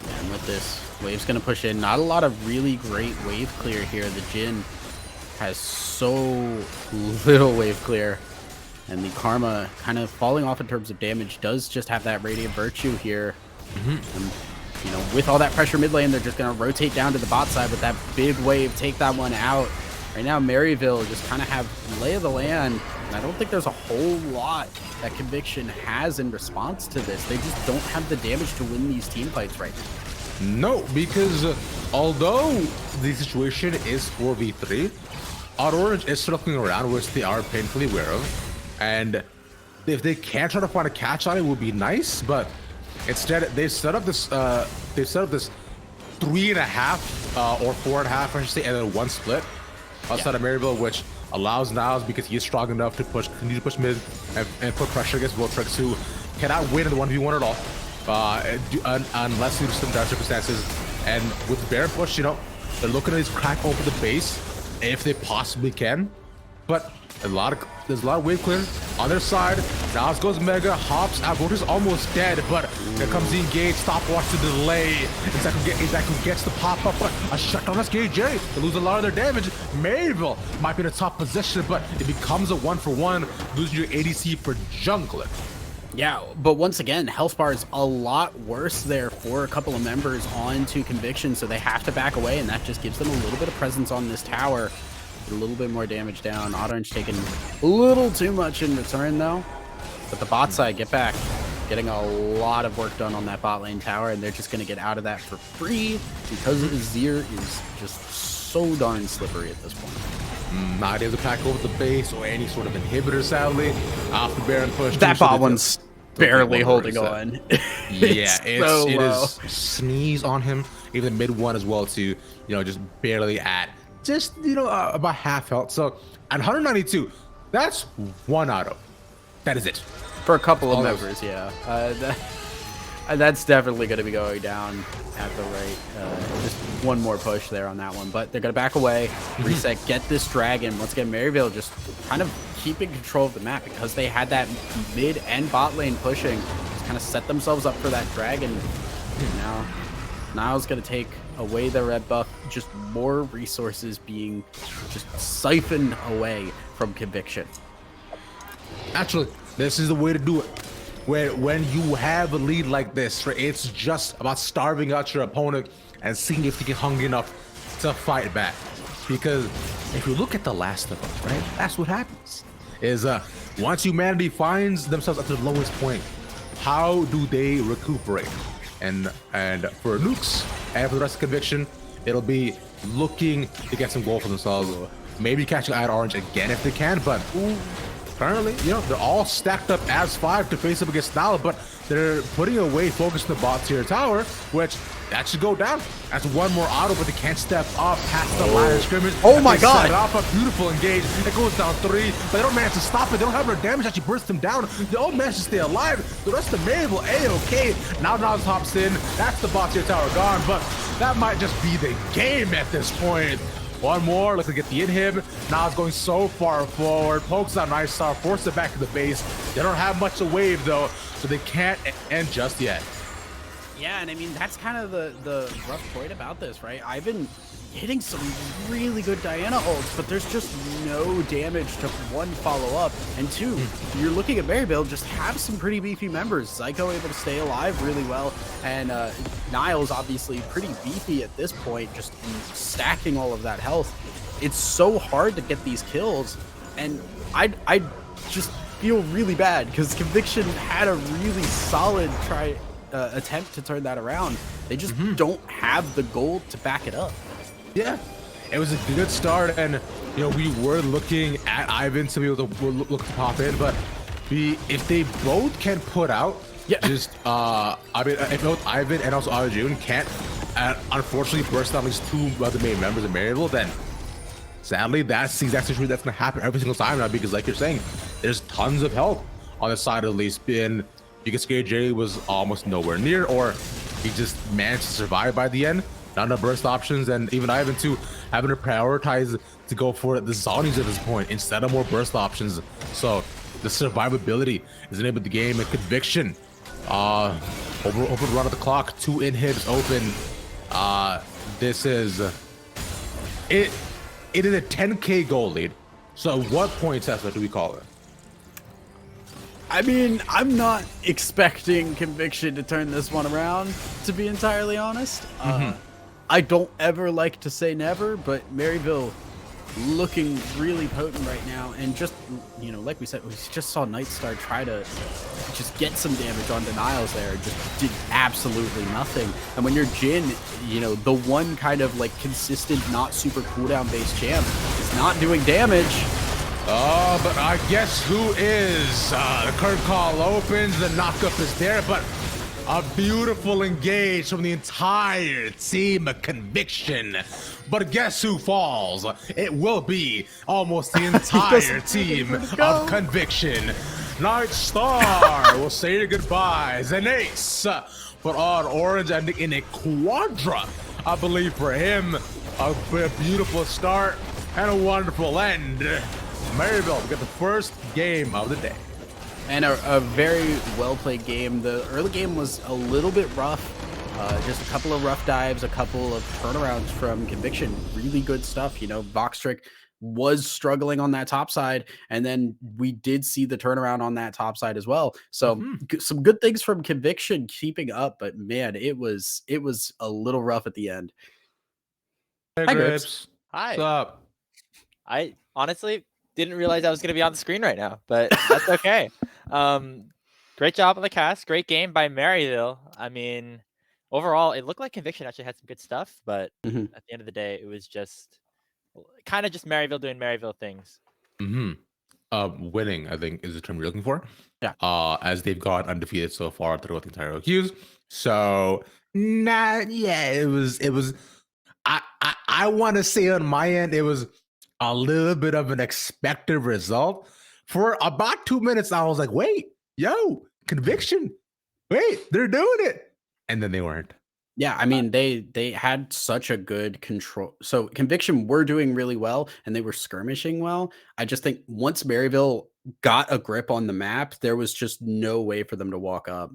B: And with this, Wave's going to push in. Not a lot of really great wave clear here. The Jhin has so little wave clear. And the Karma kind of falling off in terms of damage does just have that Radiant Virtue here. And, you know, with all that pressure mid lane, they're just going to rotate down to the bot side with that big wave, take that one out. Right now, Maryville just kind of have lay of the land. And I don't think there's a whole lot that Conviction has in response to this. They just don't have the damage to win these team fights right now.
C: No, because although the situation is 4v3, Odd Orange is circling around, which they are painfully aware of. And if they can try to find a catch on it, would be nice. But instead, they've set up this 3.5 or 4.5, I should say, and then one split outside of Maryville, which allows Niles, because he is strong enough to continue to push mid and put pressure against Vortex, who cannot win in the 1v1 at all, unless due to some dire circumstances. And with the Baron push, you know, they're looking at these crack open the base if they possibly can. But there's a lot of wave clear on their side. Niles goes mega, hops out. Vortex almost dead, but here comes the engage. Stopwatch to delay. Exactly gets the pop up, but a shutdown on KJ. They lose a lot of their damage. Mayville might be in a top position, but it becomes a 1-for-1, losing your ADC for jungler.
B: Yeah, but once again, health bar is a lot worse there for a couple of members onto Conviction, so they have to back away, and that just gives them a little bit of presence on this tower. A little bit more damage down. Odd Orange taking a little too much in return, though. But the bot side, get back. Getting a lot of work done on that bot lane tower, and they're just going to get out of that for free because Azir is just so darn slippery at this point.
C: Not able to pack over the base or any sort of inhibitor, sadly. Off the Baron push.
B: That bot one's barely holding on.
C: Yeah,
B: it
C: is sneeze on him. Even the mid one as well, too. You know, just barely at just, you know, about half health. So at 192, that's one auto. That is it.
B: For a couple of members, yeah. That's definitely going to be going down at the rate. Just one more push there on that one. But they're going to back away, reset, get this dragon. Once again, Maryville just kind of keeping control of the map because they had that mid and bot lane pushing. Just kind of set themselves up for that dragon. Now, Niles going to take away the red buff. Just more resources being just siphoned away from Conviction.
C: Actually, this is the way to do it. When you have a lead like this, right, it's just about starving out your opponent and seeing if you get hungry enough to fight back. Because if you look at The Last of Us, right, that's what happens. Is once humanity finds themselves at their lowest point, how do they recuperate? And for Nukes and for the rest of Conviction, it'll be looking to get some gold for themselves. Maybe catching Odd Orange again if they can, but currently, you know, they're all stacked up as 5 to face up against Nala, but they're putting away focus in the bot tier tower, which that should go down. That's one more auto, but they can't step up past the line of scrimmage.
B: Oh my god!
C: Set off a beautiful engage. It goes down 3, but they don't manage to stop it. They don't have their damage. Actually bursts them down. They all manage to stay alive. The rest of the Mabel, A-okay. Now Nas hops in. That's the bot tier tower gone, but that might just be the game at this point. One more, looking to get the inhib. Now it's going so far forward. Pokes out nice star, force it back to the base. They don't have much to wave though, so they can't end just yet.
B: Yeah, and I mean, that's kind of the rough point about this, right? I've been hitting some really good Diana ults, but there's just no damage to one follow up. And two, you're looking at Maryville, just have some pretty beefy members. Psycho able to stay alive really well, and Niles obviously pretty beefy at this point, just stacking all of that health. It's so hard to get these kills, and I just feel really bad because Conviction had a really solid attempt to turn that around. They just don't have the gold to back it up.
C: Yeah, it was a good start, and you know, we were looking at Ivan to be able to look to pop in, but if they both can put out
B: Yeah.
C: Just I mean, if both Ivan and also Arjun can't unfortunately burst down at least two of the main members of Maryville, then sadly that's the exact situation that's gonna happen every single time now, because like you're saying, there's tons of help on the side at least. And because Scary Jerry was almost nowhere near, or he just managed to survive by the end. Not enough burst options, and even Ivan too having to prioritize to go for the zombies at this point instead of more burst options. So the survivability is enabled the game, and Conviction over run of the clock, 2 inhibs open. This is it. It is a 10k goal lead. So what point, Tesla, do we call it?
B: I mean, I'm not expecting Conviction to turn this one around, to be entirely honest. I don't ever like to say never, but Maryville looking really potent right now. And just, you know, like we said, we just saw Nightstar try to just get some damage on denials there. Just did absolutely nothing. And when you're Jin, you know, the one kind of like consistent, not super cooldown based champ is not doing damage.
C: Oh, but I guess who is? The curtain call opens, the knockup is there, but a beautiful engage from the entire team of Conviction. But guess who falls? It will be almost the entire team of Conviction. Nightstar will say your goodbyes. An ace for on orange, ending in a quadra, I believe, for him. A beautiful start and a wonderful end. Maryville get the first game of the day.
B: And a very well-played game. The early game was a little bit rough. Just a couple of rough dives, a couple of turnarounds from Conviction. Really good stuff. You know, Voxtrick was struggling on that top side, and then we did see the turnaround on that top side as well. So some good things from Conviction keeping up, but man, it was a little rough at the end.
C: Hey,
B: Hi,
C: Grips.
A: Hi.
C: What's up?
A: I honestly didn't realize I was going to be on the screen right now, but that's okay. Great job on the cast. Great game by Maryville. I mean, overall, it looked like Conviction actually had some good stuff, but at the end of the day, it was just kind of just Maryville doing Maryville things.
C: Winning, I think, is the term you're looking for.
B: Yeah.
C: As they've gone undefeated so far throughout the entire OQs. So, it was. I want to say on my end, it was a little bit of an expected result. For about 2 minutes, I was like, wait, Conviction. Wait, they're doing it. And then they weren't.
B: Yeah, I mean, they had such a good control. So Conviction were doing really well, and they were skirmishing well. I just think once Maryville got a grip on the map, there was just no way for them to walk up.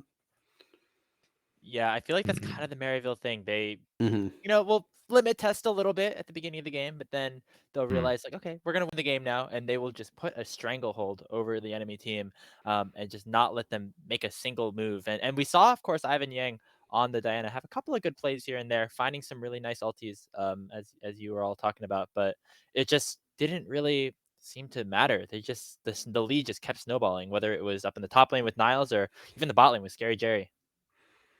A: Yeah, I feel like that's kind of the Maryville thing. They,
B: Mm-hmm.
A: you know, will limit test a little bit at the beginning of the game, but then they'll realize like, okay, we're gonna win the game now, and they will just put a stranglehold over the enemy team, and just not let them make a single move. And we saw, of course, Ivan Yang on the Diana have a couple of good plays here and there, finding some really nice ultis, as you were all talking about, but it just didn't really seem to matter. They just the lead just kept snowballing, whether it was up in the top lane with Niles or even the bot lane with Scary Jerry.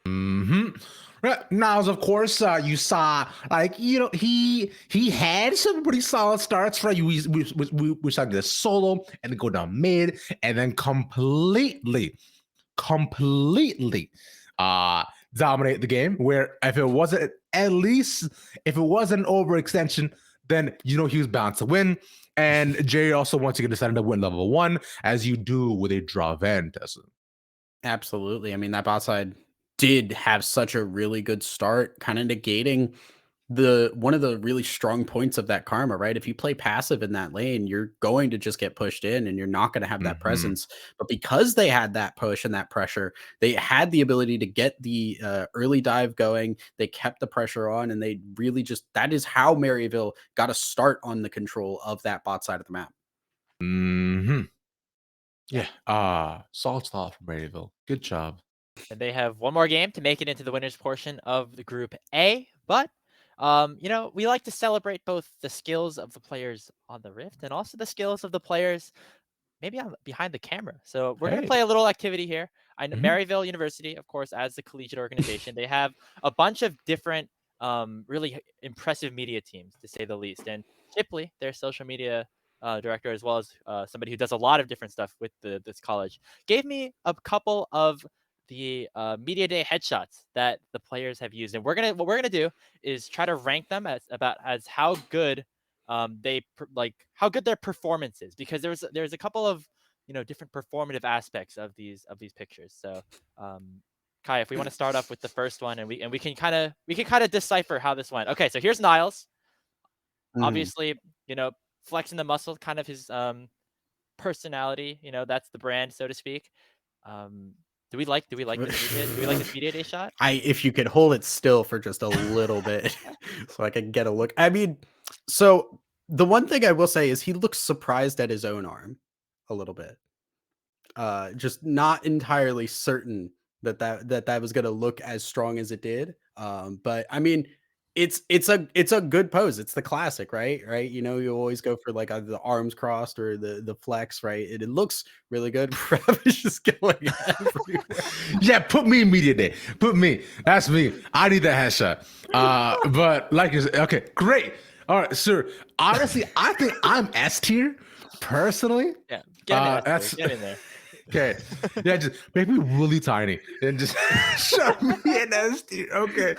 C: Right. Niles, of course, you saw like he had some pretty solid starts. Right, we saw this solo and then go down mid and then completely dominate the game. Where if it wasn't an overextension, then he was bound to win. And Jerry also once again decided to win level 1, as you do with a draw event.
B: Absolutely. I mean, that bot side did have such a really good start, kind of negating one of the really strong points of that karma, right? If you play passive in that lane, you're going to just get pushed in and you're not going to have that presence. But because they had that push and that pressure, they had the ability to get the early dive going. They kept the pressure on, and they really that is how Maryville got a start on the control of that bot side of the map.
C: Yeah. Solid start from Maryville. Good job.
A: And they have one more game to make it into the winners portion of the Group A. But, we like to celebrate both the skills of the players on the Rift and also the skills of the players maybe behind the camera. So we're going to play a little activity here. I know Maryville University, of course, as the collegiate organization, they have a bunch of different really impressive media teams, to say the least. And Chipley, their social media director, as well as somebody who does a lot of different stuff with this college, gave me a couple of the media day headshots that the players have used, and what we're gonna do is try to rank them as how good how good their performance is, because there's a couple of different performative aspects of these pictures. So Kai, if we want to start off with the first one, and we can kind of decipher how this went. Okay, so here's Niles. Obviously, flexing the muscle, kind of his personality. That's the brand, so to speak. Do we like this media day shot?
B: If you could hold it still for just a little bit so I can get a look. I mean, so the one thing I will say is he looks surprised at his own arm a little bit. Just not entirely certain that was going to look as strong as it did. But I mean, it's a good pose. It's the classic, right? You always go for like either the arms crossed or the flex, right? It looks really good. Rav is just going everywhere.
C: Yeah, put me in media day. Put me. That's me. I need that headshot. But like you said, okay, great. All right, sir. Honestly, I think I'm S tier personally.
A: Yeah, get in there.
C: Okay. Yeah, just make me really tiny and just show me an S tier. Okay.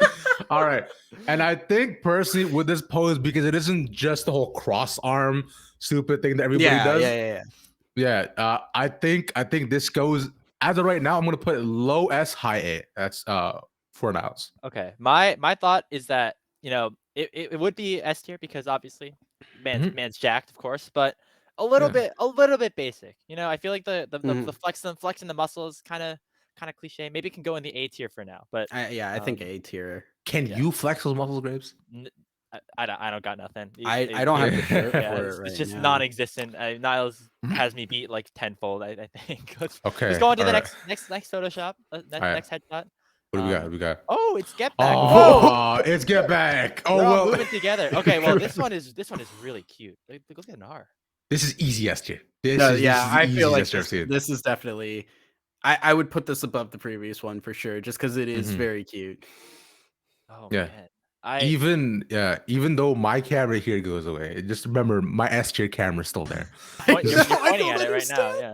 C: All right. And I think personally with this pose, because it isn't just the whole cross arm stupid thing that everybody does. Yeah. I think this goes, as of right now, I'm gonna put it low S, high A. That's for Niles.
A: Okay. My thought is that it would be S tier because obviously man's jacked, of course, but a little bit basic. I feel like the flexing the muscles kind of cliche. Maybe it can go in the A tier for now, but
B: I think A tier.
C: Can you flex those muscles, Grapes?
A: I don't got nothing.
B: I don't have the shirt for it right
A: It's just
B: now.
A: non-existent. Niles has me beat like tenfold. I think. Let's go on to the next Photoshop. Next headshot.
C: What do we got?
A: Oh, it's Get Back.
C: Oh, it's Get Back. Oh,
A: we're all
C: well,
A: moving together. Okay, well this one is really cute. Look at Nar.
C: This is easy S tier.
B: I feel like this is definitely. I would put this above the previous one for sure, just because it is very cute.
A: Oh
C: yeah.
A: Man.
C: Even though my camera here goes away, just remember my S tier camera is still there.
A: You're pointing at it right now. Yeah.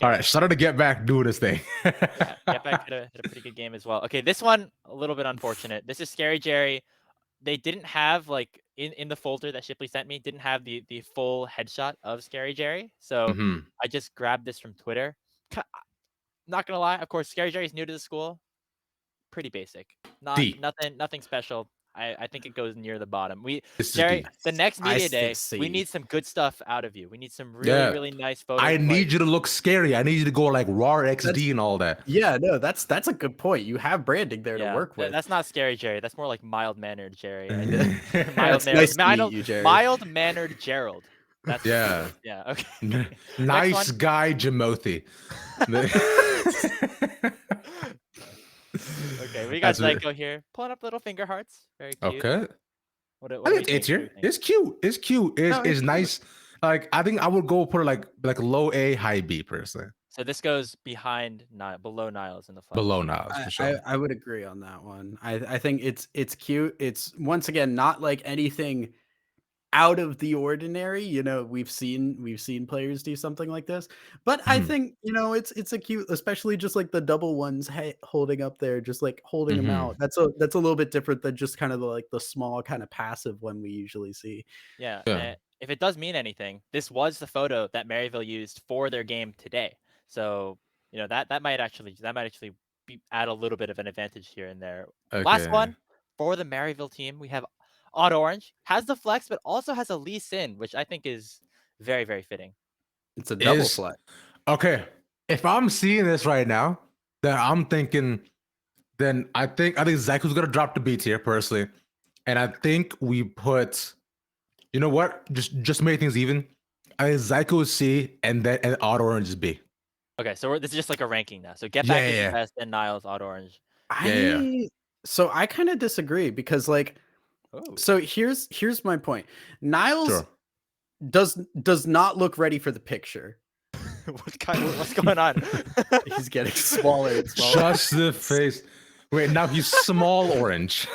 C: All right, started to Get Back doing this thing.
A: Get Back had a pretty good game as well. Okay, this one a little bit unfortunate. This is Scary Jerry. They didn't have like in the folder that Shipley sent me, didn't have the full headshot of Scary Jerry. So I just grabbed this from Twitter. Not gonna lie, of course, Scary Jerry's new to the school. Pretty basic. Nothing special. I think it goes near the bottom. Jerry, the next media day, we need some good stuff out of you. We need some really nice photos.
C: I need you to look scary. I need you to go like raw XD and all that.
B: Yeah, no, that's a good point. You have branding there to work with.
A: That's not Scary Jerry. That's more like mild-mannered Jerry. Mild-mannered Gerald. That's
C: yeah.
A: Okay.
C: Nice guy, Jamothi.
A: Okay, we got Zyko here pulling up little finger hearts. Very cute.
C: Okay.
A: What
C: it's here. It's cute. It's nice. Like I think I would go for like low A, high B personally.
A: So this goes below Niles in the flex.
C: Below Niles for sure.
B: I would agree on that one. I think it's cute. It's once again not like anything out of the ordinary. We've seen players do something like this, but I think it's a cute, especially just like the double ones holding up there, just like holding them out. That's a little bit different than just kind of the small kind of passive one we usually see.
A: Yeah. If it does mean anything, this was the photo that Maryville used for their game today. So that might actually add a little bit of an advantage here and there. Okay. Last one for the Maryville team, we have Auto Orange, has the flex, but also has a Lee Sin, which I think is very, very fitting.
B: It's a double flex.
C: Okay. If I'm seeing this right now, then I'm thinking, then I think Zyko's gonna drop the B tier personally. And I think we put, you know what? Just make things even. I think Zyko is C and Auto Orange is B.
A: Okay, so this is just like a ranking now. So Get Back is the best, and Niles Auto Orange.
B: So I kind of disagree because so here's my point. Niles does not look ready for the picture.
A: What's going on?
B: He's getting smaller and smaller.
C: Just the face. Wait, now he's small orange.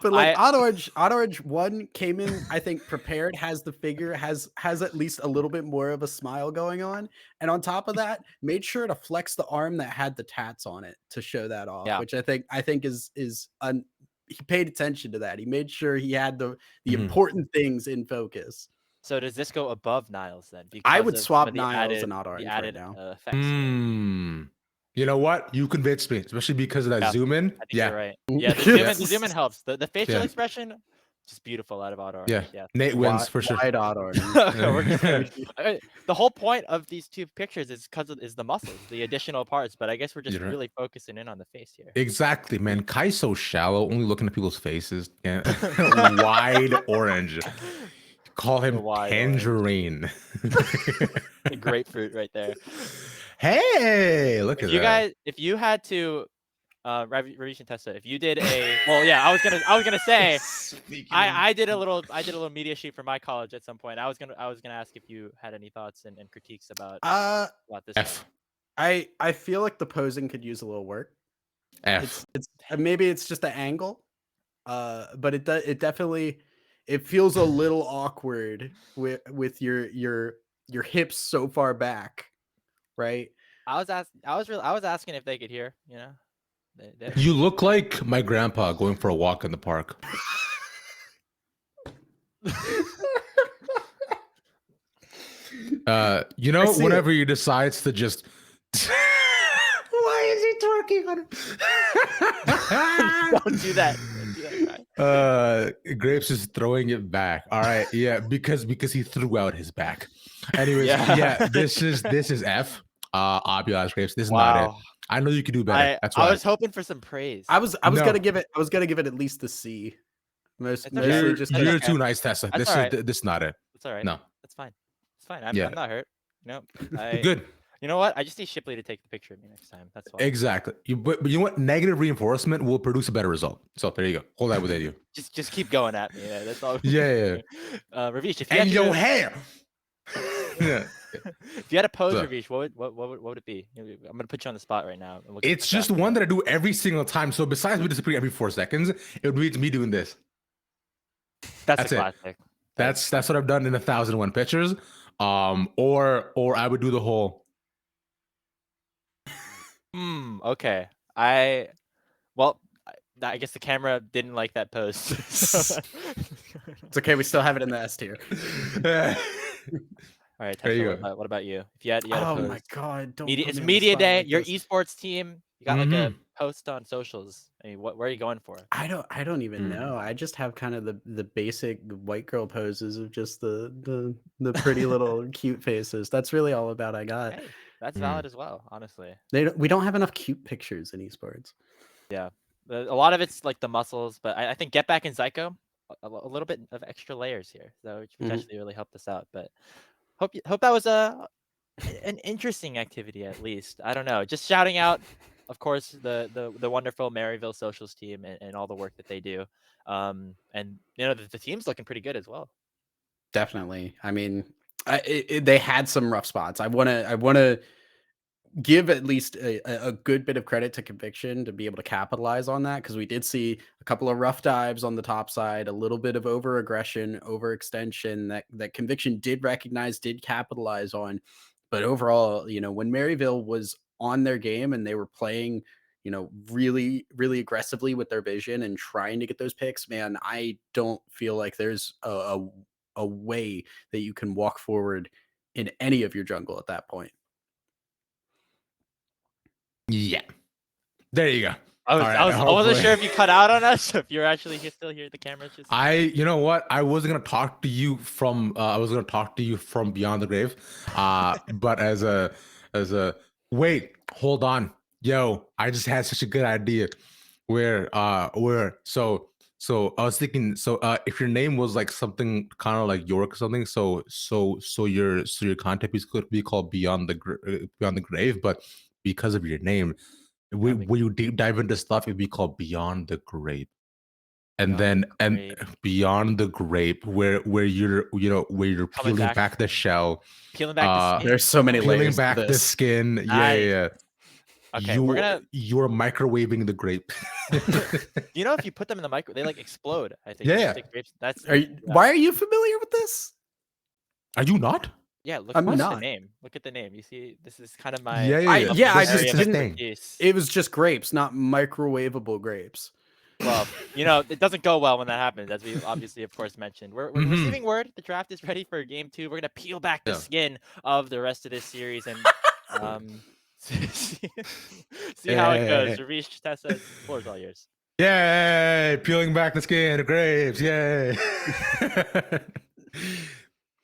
B: But like Odd Orange 1 came in, I think, prepared, has the figure, has at least a little bit more of a smile going on. And on top of that, made sure to flex the arm that had the tats on it to show that off,
A: Yeah.
B: which I think is he paid attention to that. He made sure he had the important things in focus.
A: So does this go above Niles then? Because
B: I would
A: of
B: swap
A: some of the
B: Niles
A: added,
B: and Odd Orange right now.
A: Effects.
C: You know what? You convinced me, especially because of that zoom in.
A: I think you're right. Yeah, the zoom in helps. The facial
C: Yeah.
A: expression, just beautiful out of Odd Orange.
C: Yeah. Nate wins for sure.
B: Wide Odd Orange.
A: The whole point of these two pictures is the muscles, the additional parts. But I guess we're just
C: You're right.
A: really focusing in on the face here.
C: Exactly, man. Kai's so shallow, only looking at people's faces. Yeah. Wide orange. Call him
A: Wide
C: tangerine.
A: The grapefruit right there.
C: Hey, look at
A: You
C: that.
A: guys, if you had to, Ravish and Tessa, if you did a, well, yeah, I was gonna say, I did a little media sheet for my college at some point. I was gonna ask if you had any thoughts and critiques about this.
C: F.
B: I feel like the posing could use a little work.
C: F.
B: It's maybe it's just the angle, but it definitely feels a little awkward with your hips so far back, right?
A: I was asking if they could hear. You know,
C: You look like my grandpa going for a walk in the park. You know, whenever he decides to just. Why is he twerking on it?
A: Don't do that.
C: Grapes is throwing it back. All right, yeah, because he threw out his back. Anyways, yeah, this is F. I'll be honest, Grapes. This is not it. I know you could do better. That's why
A: I was hoping for some praise.
B: I was gonna give it at least a C. Mostly just
C: you're too nice, Tessa.
A: That's
C: this is not it.
A: That's all right.
C: No,
A: that's fine. It's fine. I'm not hurt. You know,
C: good.
A: You know what? I just need Shipley to take the picture of me next time. That's all.
C: Exactly. But you know what? Negative reinforcement will produce a better result. So there you go. Hold that with you.
A: Just keep going at me. Yeah, that's all.
C: Yeah.
A: Ravish, if you
C: and
A: had
C: your hair.
A: Yeah. If you had a pose, Ravish, what would it be? I'm gonna put you on the spot right now.
C: It's just one that I do every single time. So besides me disappearing every 4 seconds, it would be me doing this.
A: That's a classic.
C: That's what I've done in 1,001 pictures. Or I would do the whole.
A: Okay. I guess the camera didn't like that pose.
B: It's okay. We still have it in the S tier.
A: All right, Tessa, what about you? If you had
B: oh my god!
A: It's media day. Your esports team. You got like a post on socials. I mean, where are you going for?
B: I don't even know. I just have kind of the basic white girl poses of just the pretty little cute faces. That's really all about I got.
A: Hey, that's valid as well, honestly.
B: We don't have enough cute pictures in esports.
A: Yeah, a lot of it's like the muscles, but I think Get Back and Zyko, a little bit of extra layers here, so which potentially really helped us out. But hope that was an interesting activity at least. I don't know, just shouting out, of course, the wonderful Maryville socials team and all the work that they do. And you know the team's looking pretty good as well.
B: Definitely. I mean, they had some rough spots. I wanna give at least a good bit of credit to Conviction to be able to capitalize on that, because we did see a couple of rough dives on the top side, a little bit of over aggression, overextension that Conviction did recognize, did capitalize on. But overall, you know, when Maryville was on their game and they were playing, you know, really, really aggressively with their vision and trying to get those picks, man, I don't feel like there's a way that you can walk forward in any of your jungle at that point.
C: Yeah. There you go.
A: I wasn't sure if you cut out on us, if you're actually still here. The camera's just.
C: You know what? I wasn't gonna talk to you from. I was gonna talk to you from beyond the grave. But as a wait, hold on, yo, I just had such a good idea. So I was thinking. So if your name was like something kind of like York or something, so your content piece could be called Beyond the Grave, but because of your name. When you deep dive into stuff, it'd be called Beyond the Grape, and Beyond the Grape, where you're peeling back the shell,
A: peeling back the skin.
B: There's so many layers.
C: Peeling back the skin.
A: Nice.
C: Yeah.
A: Okay, we're gonna.
C: You're microwaving the grape.
A: You know, if you put them in the micro, they like explode. I think
C: Yeah,
A: when you
C: yeah.
A: stick grapes. That's
B: Are you, why are you familiar with this?
C: Are you not?
A: yeah. Look
B: I'm
A: at the
B: not.
A: name. Look at the name. You see, this is kind of
C: Yeah,
A: my
C: yeah, yeah.
B: Yeah, I
C: This
B: just
C: is
A: area of
C: his
B: didn't.
C: thing.
A: expertise.
B: It was just grapes, not microwavable grapes.
A: Well, you know, it doesn't go well when that happens, as we obviously, of course, mentioned. We're receiving word the draft is ready for game 2. We're gonna peel back the
C: Yeah.
A: skin of the rest of this series and um see, see how it goes.
C: Yeah.
A: Ravish, Tessa, the floor is all yours.
C: Yay! Peeling back the skin of grapes. Yay!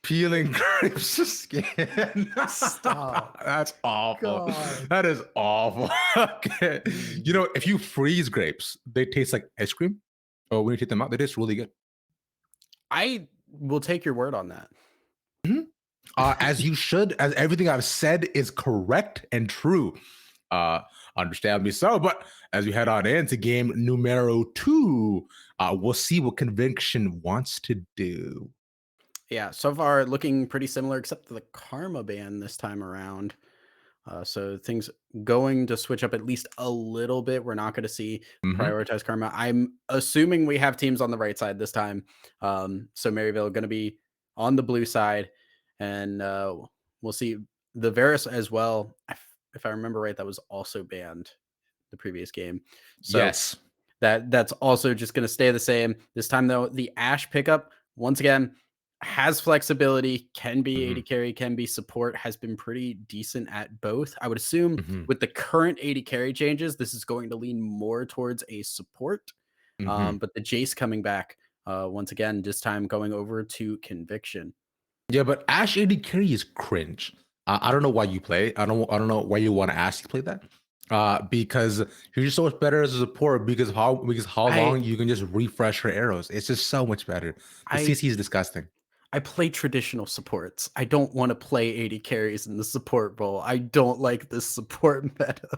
C: Peeling grapes the skin.
B: Stop.
C: That's awful.
B: God.
C: That is awful. Okay. You know, if you freeze grapes, they taste like ice cream. Or when you take them out, they taste really good.
B: I will take your word on that.
C: As you should, as everything I've said is correct and true. Understandably so. But as we head on into game numero 2, we'll see what Conviction wants to do.
B: Yeah, so far looking pretty similar, except for the karma ban this time around. So things going to switch up at least a little bit. We're not going to see prioritize karma. I'm assuming we have teams on the right side this time. So Maryville going to be on the blue side, and we'll see the Varus as well. If I remember right, that was also banned the previous game. So
C: Yes.
B: that's also just going to stay the same. This time, though, the Ashe pickup, once again, has flexibility, can be AD carry, can be support, has been pretty decent at both. I would assume with the current AD carry changes, this is going to lean more towards a support. But the Jace coming back, once again, this time going over to Conviction.
C: Yeah, but Ash AD carry is cringe. I don't know why you play. I don't know why you want to Ash to play that. Because you're just so much better as a support because how long you can just refresh her arrows. It's just so much better. The CC is disgusting.
B: I play traditional supports. I don't want to play AD carries in the support role. I don't like this support meta.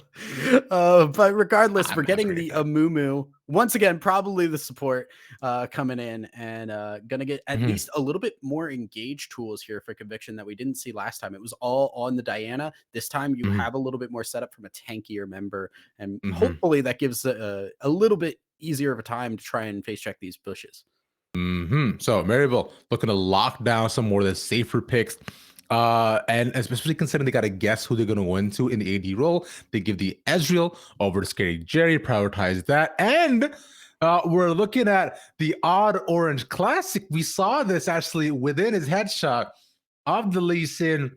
B: But regardless, we're getting the Amumu. Once again, probably the support coming in and going to get at least a little bit more engaged tools here for Conviction that we didn't see last time. It was all on the Diana. This time you have a little bit more setup from a tankier member. And hopefully that gives a little bit easier of a time to try and face check these bushes.
C: So Maryville looking to lock down some more of the safer picks. And especially considering they got to guess who they're going to win to in the AD role, they give the Ezreal over to Scary Jerry, prioritize that. And we're looking at the odd orange classic. We saw this actually within his headshot of the Lee Sin.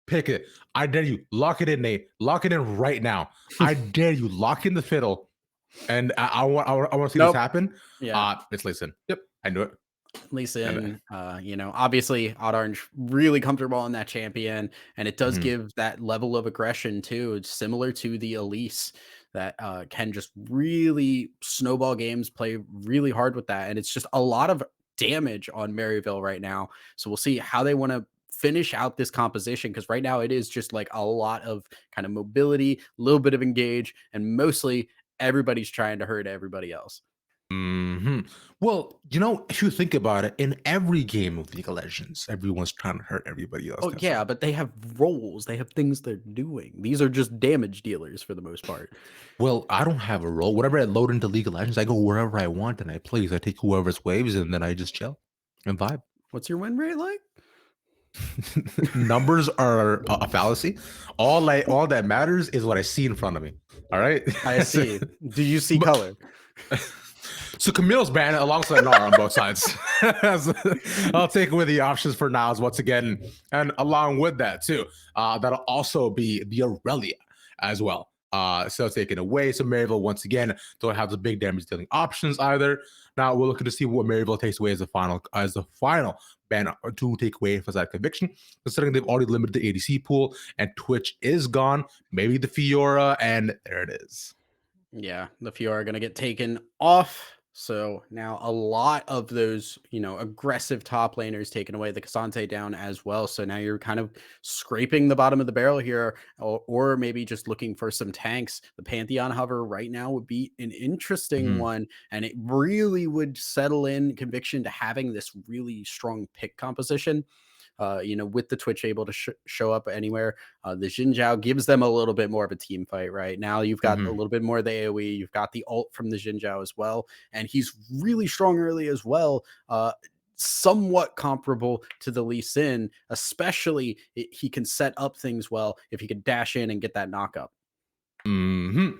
C: Pick it. I dare you. Lock it in, Nate. Lock it in right now. I dare you. Lock in the fiddle. And I want to see this happen.
B: Yeah.
C: It's Lee Sin. Yep. I knew it.
B: Lee Sin, obviously Odd Orange really comfortable on that champion, and it does give that level of aggression too. It's similar to the Elise that can just really snowball games, play really hard with that, and it's just a lot of damage on Maryville right now. So we'll see how they want to finish out this composition, because right now it is just like a lot of kind of mobility, a little bit of engage, and mostly everybody's trying to hurt everybody else.
C: Well, if you think about it, in every game of League of Legends, everyone's trying to hurt everybody else.
B: Oh, yeah, but they have roles. They have things they're doing. These are just damage dealers for the most part.
C: Well, I don't have a role. Whenever I load into League of Legends, I go wherever I want and I play. I take whoever's waves and then I just chill and vibe.
B: What's your win rate like?
C: Numbers are a fallacy. All that matters is what I see in front of me. All right.
B: I see. Do you see color?
C: So Camille's banned alongside Nara on both sides. I'll take away the options for Niles once again. And along with that too, that'll also be the Aurelia as well. So taken away. So Maryville once again don't have the big damage dealing options either. Now we're looking to see what Maryville takes away as the final ban to take away for that Conviction. Considering they've already limited the ADC pool and Twitch is gone, maybe the Fiora, and there it is.
B: Yeah, the Fiora are going to get taken off. So now a lot of those, aggressive top laners taken away, the Cassante down as well. So now you're kind of scraping the bottom of the barrel here, or maybe just looking for some tanks. The Pantheon hover right now would be an interesting one, and it really would settle in Conviction to having this really strong pick composition. with the Twitch able to show up anywhere. The Xin Zhao gives them a little bit more of a team fight, right? Now you've got a
C: Mhm.
B: little bit more of the AoE, you've got the ult from the Xin Zhao as well, and he's really strong early as well. Somewhat comparable to the Lee Sin, especially he can set up things well if he can dash in and get that knock up.
C: Mhm.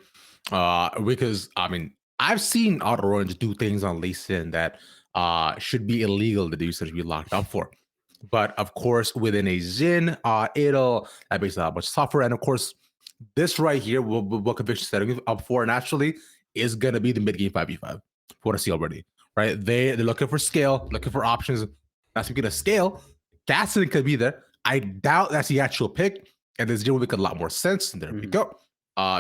C: Because I mean, I've seen Auto Orange do things on Lee Sin that should be illegal to do, so to be locked up for. But of course, within a Zin, it'll that makes it a lot much tougher. And of course, this right here, what Conviction setting up for naturally is gonna be the mid game 5v5. What I see already, right? They're looking for scale, looking for options. Now speaking of scale, Gaston could be there. I doubt that's the actual pick, and this deal will make a lot more sense. And there we go.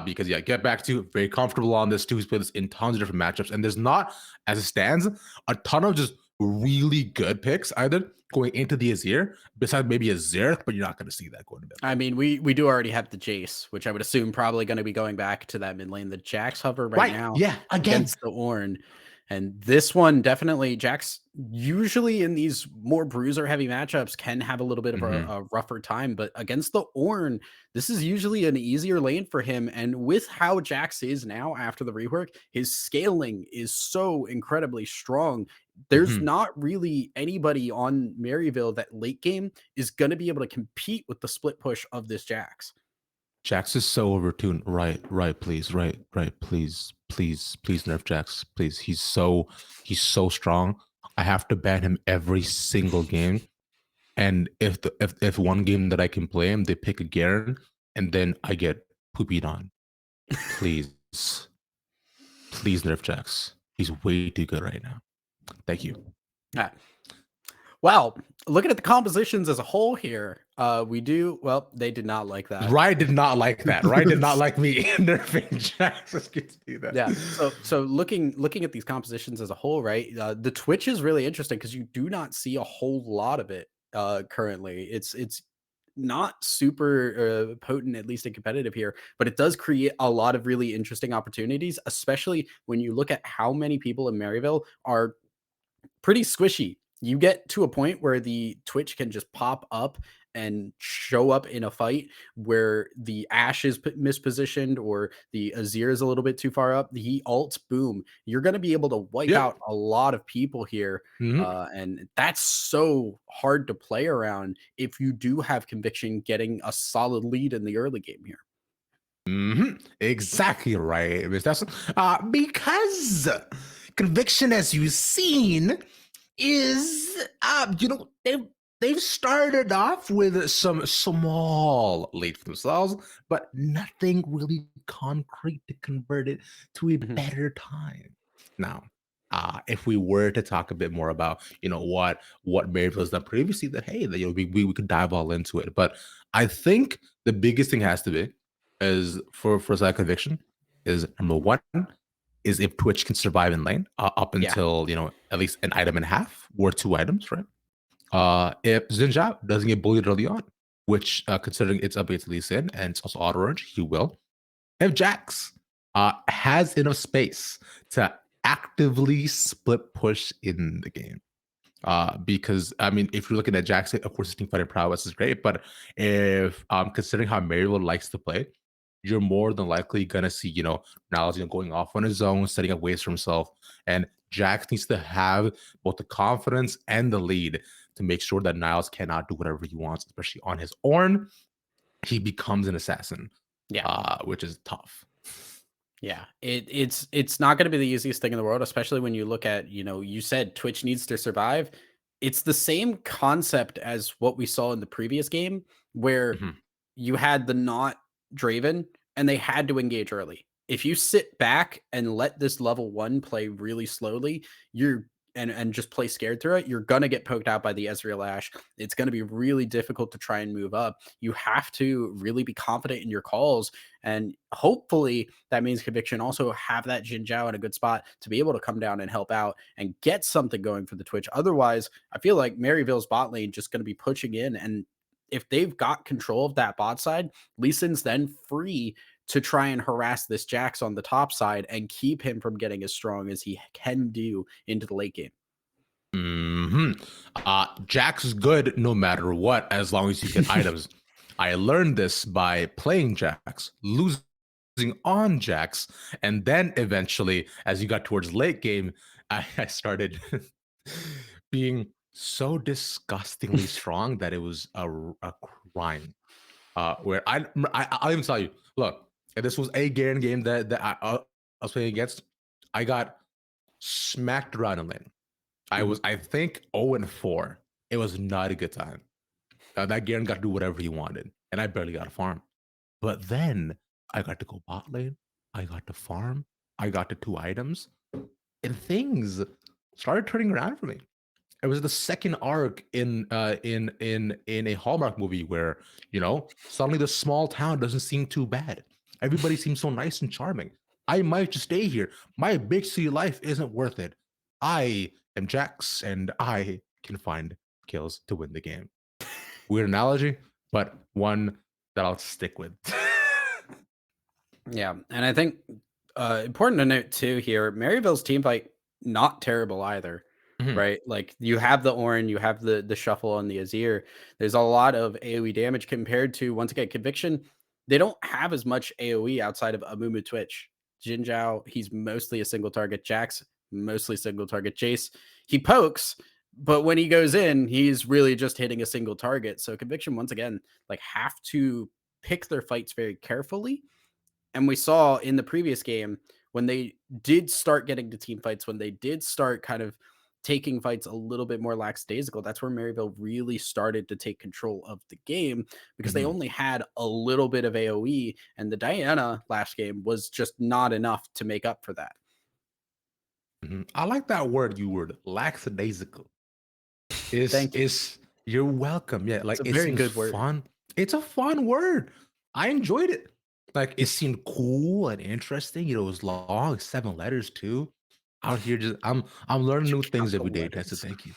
C: Because yeah, get back to very comfortable on this too. He's played this in tons of different matchups, and there's not, as it stands, a ton of just really good picks either going into the Azir, besides maybe a Xerath, but you're not going to see that going to bed.
B: I mean, we do already have the Jace, which I would assume probably going to be going back to that mid lane. The Jax hover right now
C: Yeah, again.
B: against the Ornn. And this one definitely, Jax usually in these more bruiser heavy matchups can have a little bit of a rougher time, but against the Ornn, this is usually an easier lane for him. And with how Jax is now after the rework, his scaling is so incredibly strong. There's not really anybody on Maryville that late game is going to be able to compete with the split push of this Jax.
C: Jax is so overtuned. Right, please, right, please nerf Jax, please. He's so strong. I have to ban him every single game. And if one game that I can play him, they pick a Garen, and then I get poopied on. Please, please nerf Jax. He's way too good right now. Thank you.
B: Well, looking at the compositions as a whole here, they did not like that.
C: Riot did not like that. Riot did not like me nerfing Jax. Let's get to do that.
B: Yeah. So looking at these compositions as a whole, right? The Twitch is really interesting because you do not see a whole lot of it currently. It's not super potent, at least in competitive here, but it does create a lot of really interesting opportunities, especially when you look at how many people in Maryville are pretty squishy. You get to a point where the Twitch can just pop up and show up in a fight where the Ashe is mispositioned or the Azir is a little bit too far up. He ults, boom. You're going to be able to wipe out a lot of people here. And that's so hard to play around if you do have conviction getting a solid lead in the early game here.
C: Exactly right. That's because conviction, as you've seen, is they've started off with some small lead for themselves, but nothing really concrete to convert it to a better time. Now, if we were to talk a bit more about what Maryville has done previously, that hey, that we could dive all into it. But I think the biggest thing has to be is for that conviction is number one is if Twitch can survive in lane up until at least an item and a half or 2 items, right? If Xin Zhao doesn't get bullied early on, which considering it's up against Lee Sin and it's also auto orange, he will. If Jax has enough space to actively split push in the game. Because I mean, if you're looking at Jax, of course, his team fighting prowess is great, but if considering how Maryville likes to play, you're more than likely gonna see, Niles, going off on his own, setting up ways for himself. And Jax needs to have both the confidence and the lead to make sure that Niles cannot do whatever he wants, especially on his Ornn. He becomes an assassin, which is tough.
B: Yeah, it's not going to be the easiest thing in the world, especially when you look at, you said Twitch needs to survive. It's the same concept as what we saw in the previous game where you had the not Draven and they had to engage early. If you sit back and let this level 1 play really slowly, and just play scared through it, you're going to get poked out by the Ezreal Ashe. It's going to be really difficult to try and move up. You have to really be confident in your calls. And hopefully that means conviction also have that Xin Zhao in a good spot to be able to come down and help out and get something going for the Twitch. Otherwise, I feel like Maryville's bot lane just going to be pushing in. And if they've got control of that bot side, Lee Sin's then free to try and harass this Jax on the top side and keep him from getting as strong as he can do into the late game.
C: Jax is good no matter what, as long as you get items. I learned this by playing Jax, losing on Jax, and then eventually, as you got towards late game, I started being so disgustingly strong that it was a crime. Where I'll even tell you, look, if this was a Garen game that I was playing against, I got smacked around in lane. I was, I think, 0-4. It was not a good time. That Garen got to do whatever he wanted, and I barely got a farm. But then I got to go bot lane. I got to farm. I got to 2 items, and things started turning around for me. It was the second arc in a Hallmark movie where, suddenly the small town doesn't seem too bad. Everybody seems so nice and charming. I might just stay here. My big city life isn't worth it. I am Jax, and I can find kills to win the game. Weird analogy, but one that I'll stick with.
B: Yeah, and I think important to note too here, Maryville's team fight not terrible either, right? Like you have the Orin, you have the shuffle on the Azir. There's a lot of AoE damage compared to, once again, Conviction. They don't have as much AoE outside of Amumu Twitch. Jin Zhao, he's mostly a single target. Jax, mostly single target. Jace, he pokes, but when he goes in, he's really just hitting a single target. So Conviction, once again, like have to pick their fights very carefully. And we saw in the previous game when they did start getting to team fights, when they did start kind of taking fights a little bit more lackadaisical, that's where Maryville really started to take control of the game because they only had a little bit of AoE, and the Diana last game was just not enough to make up for that.
C: I like that word, lackadaisical.
B: Thank you.
C: You're welcome. Yeah, like
B: It's a
C: it
B: very
C: seems
B: good word.
C: fun. It's a fun word. I enjoyed it. Like it seemed cool and interesting. It was long, 7 letters too. Out here, just I'm learning new things every day. Tessa, thank you.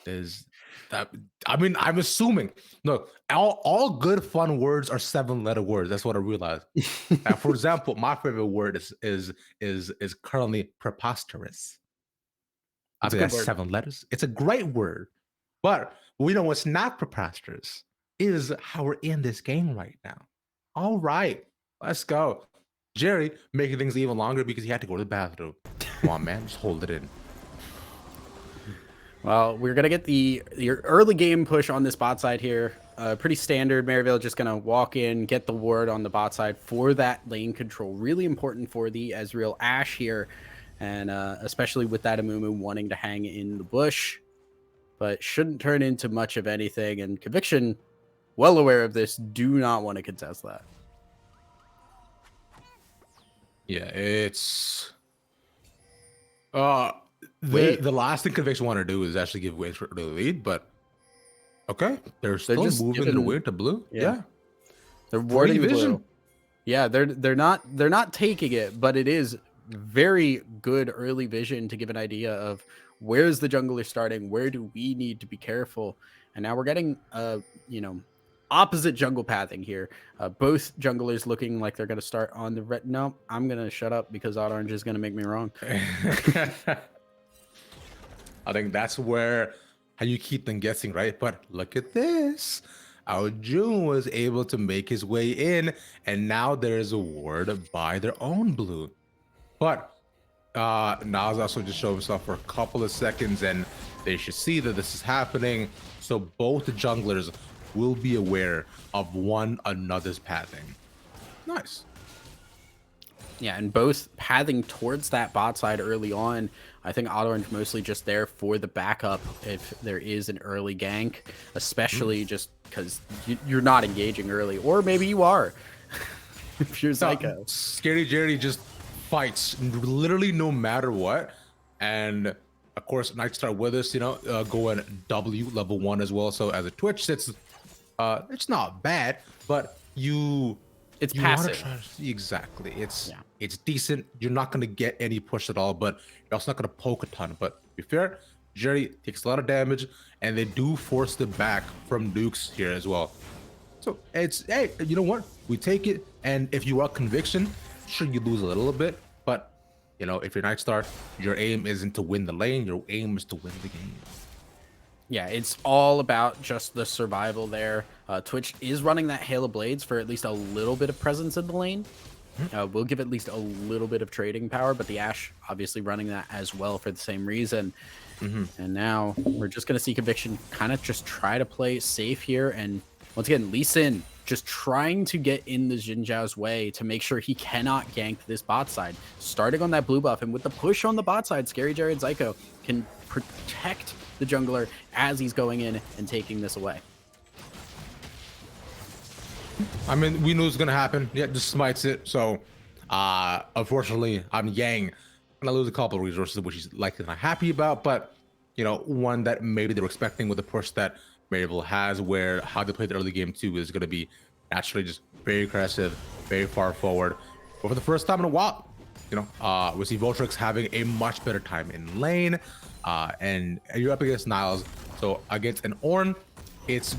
C: Is that? I mean, I'm assuming. Look, all good fun words are 7-letter words. That's what I realized. For example, my favorite word is currently preposterous. I think that's 7 letters. It's a great word, but we know what's not preposterous is how we're in this game right now. All right, let's go. Jerry making things even longer because he had to go to the bathroom. Come on, man, just hold it in.
B: Well, we're going to get the early game push on this bot side here. Pretty standard. Maryville just going to walk in, get the ward on the bot side for that lane control. Really important for the Ezreal Ashe here. And especially with that Amumu wanting to hang in the bush. But shouldn't turn into much of anything. And Conviction, well aware of this, do not want to contest that.
C: Yeah, it's... the last thing Conviction want to do is actually give Wayne for the lead, but okay, they're still just moving the win to blue. Yeah.
B: They're warding blue. Yeah, they're not taking it, but it is very good early vision to give an idea of where's the jungler starting, where do we need to be careful, and now we're getting opposite jungle pathing here. Both junglers looking like they're going to start on the red. No, I'm going to shut up because Orange is going to make me wrong.
C: I think that's where how you keep them guessing, right? But look at this. Our June was able to make his way in, and now there is a ward by their own blue. But Nas also just showed himself for a couple of seconds, and they should see that this is happening. So both the junglers will be aware of one another's pathing. Nice.
B: Yeah, and both pathing towards that bot side early on. I think Orange mostly just there for the backup if there is an early gank, especially just because you're not engaging early, or maybe you are. If you're Psycho.
C: Scary Jerry just fights literally no matter what, and of course Nightstar with us, going W level 1 as well. So as a Twitch, it's not bad, but it's
B: passive.
C: Exactly. It's decent. You're not going to get any push at all, but you're also not going to poke a ton. But to be fair, Jerry takes a lot of damage, and they do force the back from nukes here as well. So it's, hey, you know what? We take it, and if you are Conviction, sure, you lose a little bit, but if you're Nightstar, your aim isn't to win the lane. Your aim is to win the game.
B: Yeah, it's all about just the survival there. Twitch is running that Hail of Blades for at least a little bit of presence in the lane. We'll give at least a little bit of trading power, but the Ashe obviously running that as well for the same reason. And now we're just going to see Conviction kind of just try to play safe here. And once again, Lee Sin just trying to get in the Xin Zhao's way to make sure he cannot gank this bot side. Starting on that blue buff, and with the push on the bot side, Scary Jerry and Zyko can protect the jungler as he's going in and taking this away.
C: I mean, we knew it was gonna happen. Yeah, just smites it. So, unfortunately, I'm Yang gonna lose a couple of resources, which he's likely not happy about. But you know, one that maybe they were expecting with the push that Maryville has, where how they play the early game too is gonna be naturally just very aggressive, very far forward. But for the first time in a while, you know, we see Voltrix having a much better time in lane, and you're up against Niles. So against an Ornn, it's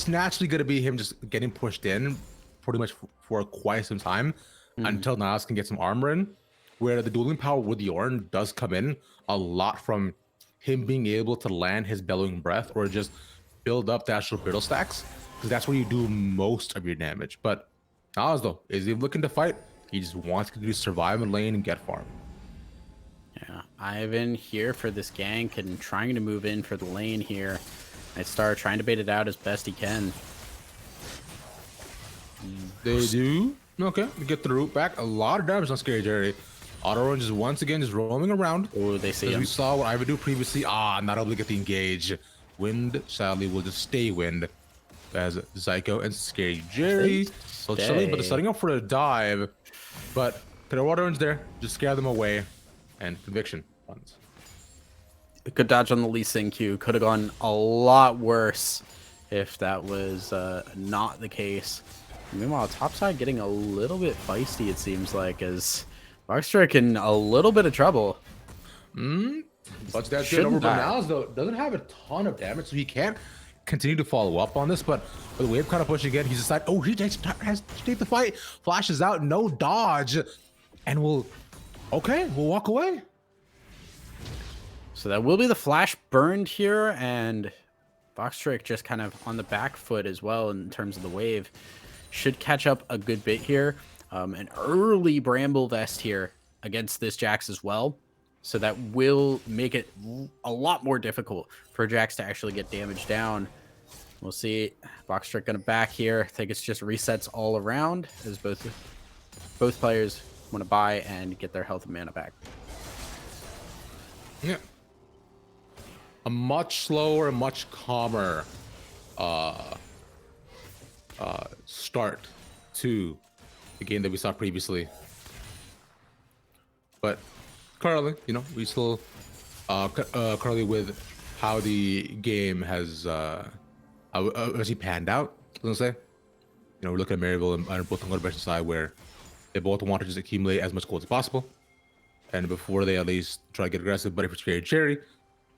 C: naturally going to be him just getting pushed in pretty much for quite some time until Niles can get some armor in, where the dueling power with the Ornn does come in a lot from him being able to land his bellowing breath or just build up the actual brittle stacks, because that's where you do most of your damage. But Niles, though, is he looking to fight? He just wants to do survive in lane and get farm.
B: Yeah, Ivan here for this gank and trying to move in for the lane here. Nightstar trying to bait it out as best he can.
C: They do. Okay, we get the root back. A lot of damage on Scary Jerry. Auto Run just once again just roaming around.
B: Oh, they see
C: As
B: him.
C: we saw what Ivan do previously. Not able to get the engage. Wind, sadly, will just stay Wind as Zyko and Scary Jerry. So chilling, but they're setting up for a dive. But their Auto Run's there. Just scare them away. And Conviction runs.
B: Good dodge on the Lee Sin Q. Could have gone a lot worse if that was not the case. Meanwhile, topside getting a little bit feisty, it seems like, as Boxtrick in a little bit of trouble.
C: But that's good over Banals, though. Doesn't have a ton of damage, so he can't continue to follow up on this. But with the wave kind of pushing again, he's decided, oh, he has to take the fight. Flashes out, no dodge. And we'll walk away.
B: So that will be the flash burned here, and Boxtrick just kind of on the back foot as well in terms of the wave. Should catch up a good bit here. An early Bramble Vest here against this Jax as well. So that will make it a lot more difficult for Jax to actually get damage down. We'll see. Boxtrick gonna back here. I think it's just resets all around as both players want to buy and get their health and mana back.
C: Yeah. A much slower, much calmer start to the game that we saw previously. But currently, you know, we still currently with how the game has actually panned out, let's say. You know, we look at Maryville and both on the Conviction side, where they both want to just accumulate as much gold as possible. And before they at least try to get aggressive, but if it's Scary Jerry,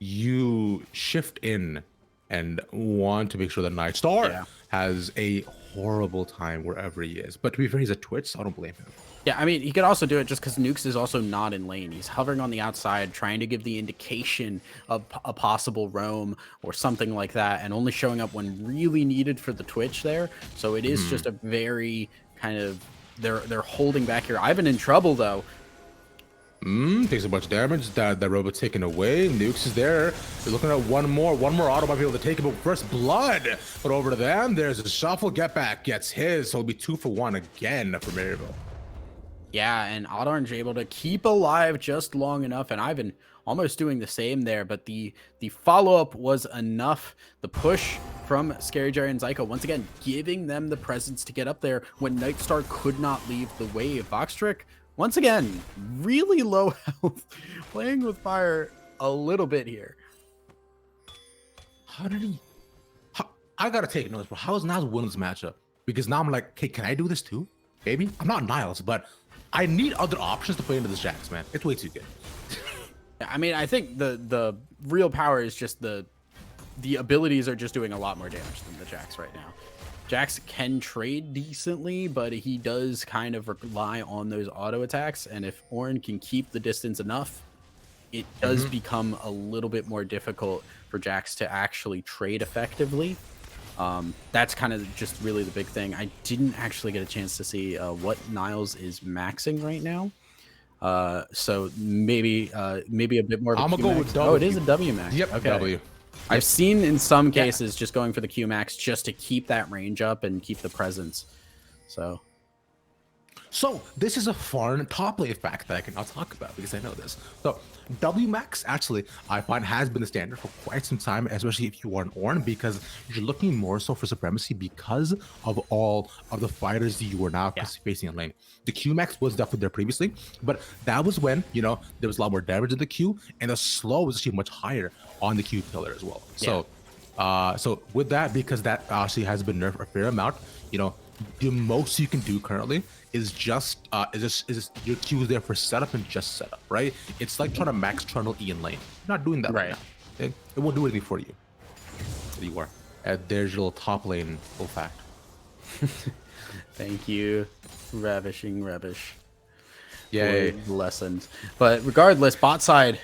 C: you shift in and want to make sure that Nightstar has a horrible time wherever he is. But to be fair, he's a Twitch, so I don't blame him.
B: Yeah, I mean, he could also do it just because Nukes is also not in lane. He's hovering on the outside, trying to give the indication of a possible roam or something like that, and only showing up when really needed for the Twitch there. So it is just a very kind of, they're holding back here. Ivan in trouble, though.
C: Takes a bunch of damage. That robot taken away. Nukes is there. They're looking at one more auto might be able to take him, but first blood. But over to them, there's a shuffle. Get back gets his, so it'll be 2 for 1 again for Maryville.
B: Yeah, and Orange able to keep alive just long enough, and Ivan almost doing the same there, but the follow-up was enough. The push from Scary Jerry and Zyko, once again, giving them the presence to get up there when Nightstar could not leave the wave. Boxtrick, once again, really low health, playing with fire a little bit here.
C: How did he... I gotta take notes, bro. How is Niles winning this matchup? Because now I'm like, hey, can I do this too? Maybe? I'm not Niles, but I need other options to play into this Jax, man. It's way too good.
B: I mean, I think the real power is just the abilities are just doing a lot more damage than the Jax right now. Jax can trade decently, but he does kind of rely on those auto attacks, and if Ornn can keep the distance enough, it does become a little bit more difficult for Jax to actually trade effectively. That's kind of just really the big thing. I didn't actually get a chance to see what Niles is maxing right now. So maybe a bit more of a
C: I'm gonna go
B: Q
C: with
B: max. Oh, it is
C: W.
B: a W max.
C: Yep,
B: Okay.
C: W.
B: I've seen in some cases just going for the Q max just to keep that range up and keep the presence.
C: So this is a foreign top lane fact that I cannot talk about because I know this. So W max actually I find has been the standard for quite some time, especially if you are an Ornn, because you're looking more so for supremacy because of all of the fighters that you are now facing in lane. The Q max was definitely there previously, but that was when, you know, there was a lot more damage in the Q, and the slow was actually much higher on the Q pillar as well. So so with that, because that actually has been nerfed a fair amount, you know, the most you can do currently is just your Q is there for setup and just setup, right? It's like trying to max Trundle E in lane. You're not doing that right now. It won't do anything for you. There you are. There's your little top lane little fact.
B: Thank you. Ravishing rubbish.
C: Yeah.
B: Lessons. But regardless, bot side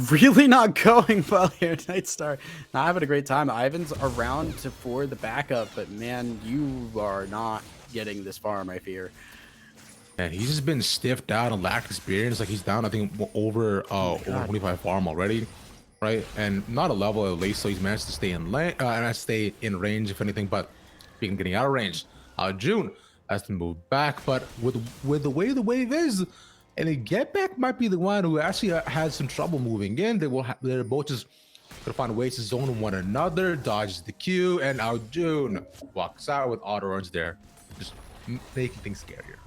B: really not going well here. Nightstar not having a great time. Ivan's around for the backup, but man, you are not getting this far, my fear.
C: And he's just been stiffed out and lacked experience. Like he's down, I think, over 25 farm already, right? And not a level at least, so he's managed to stay in lane and stay in range, if anything. But speaking of getting out of range, June has to move back. But with the way the wave is, and the get back might be the one who actually has some trouble moving in. They're both just gonna find ways to zone one another, dodges the Q, and June walks out with auto runs there, just making things scarier.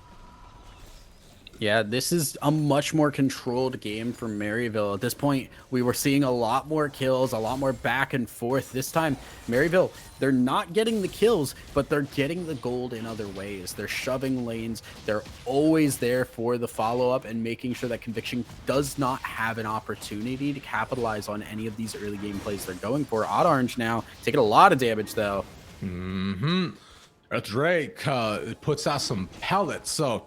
B: Yeah, this is a much more controlled game for Maryville. At this point, we were seeing a lot more kills, a lot more back and forth. This time, Maryville, they're not getting the kills, but they're getting the gold in other ways. They're shoving lanes. They're always there for the follow-up and making sure that Conviction does not have an opportunity to capitalize on any of these early game plays they're going for. Odd Orange now taking a lot of damage, though.
C: Drake it puts out some pellets, so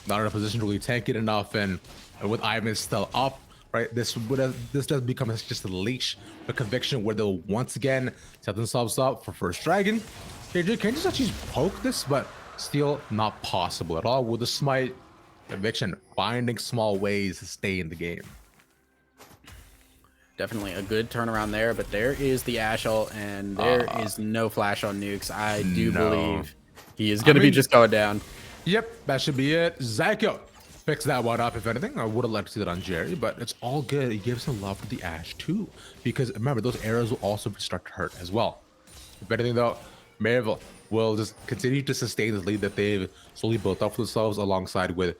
C: not in a position to really tank it enough, and with Ivan still up, right, this does become just a leash, a Conviction where they'll once again set themselves up for first dragon. KJ can just actually poke this, but still not possible at all with the smite. Conviction finding small ways to stay in the game.
B: Definitely a good turnaround there, but there is the Ashe ult, and there is no flash on Nukes. I do believe he is going to be just going down.
C: Yep, that should be it. Zyko picks that one up, if anything. I would have liked to see that on Jerry, but it's all good. He gives some love for the Ashe too, because remember, those arrows will also start to hurt as well. If anything, though, Maryville will just continue to sustain this lead that they've slowly built up for themselves alongside with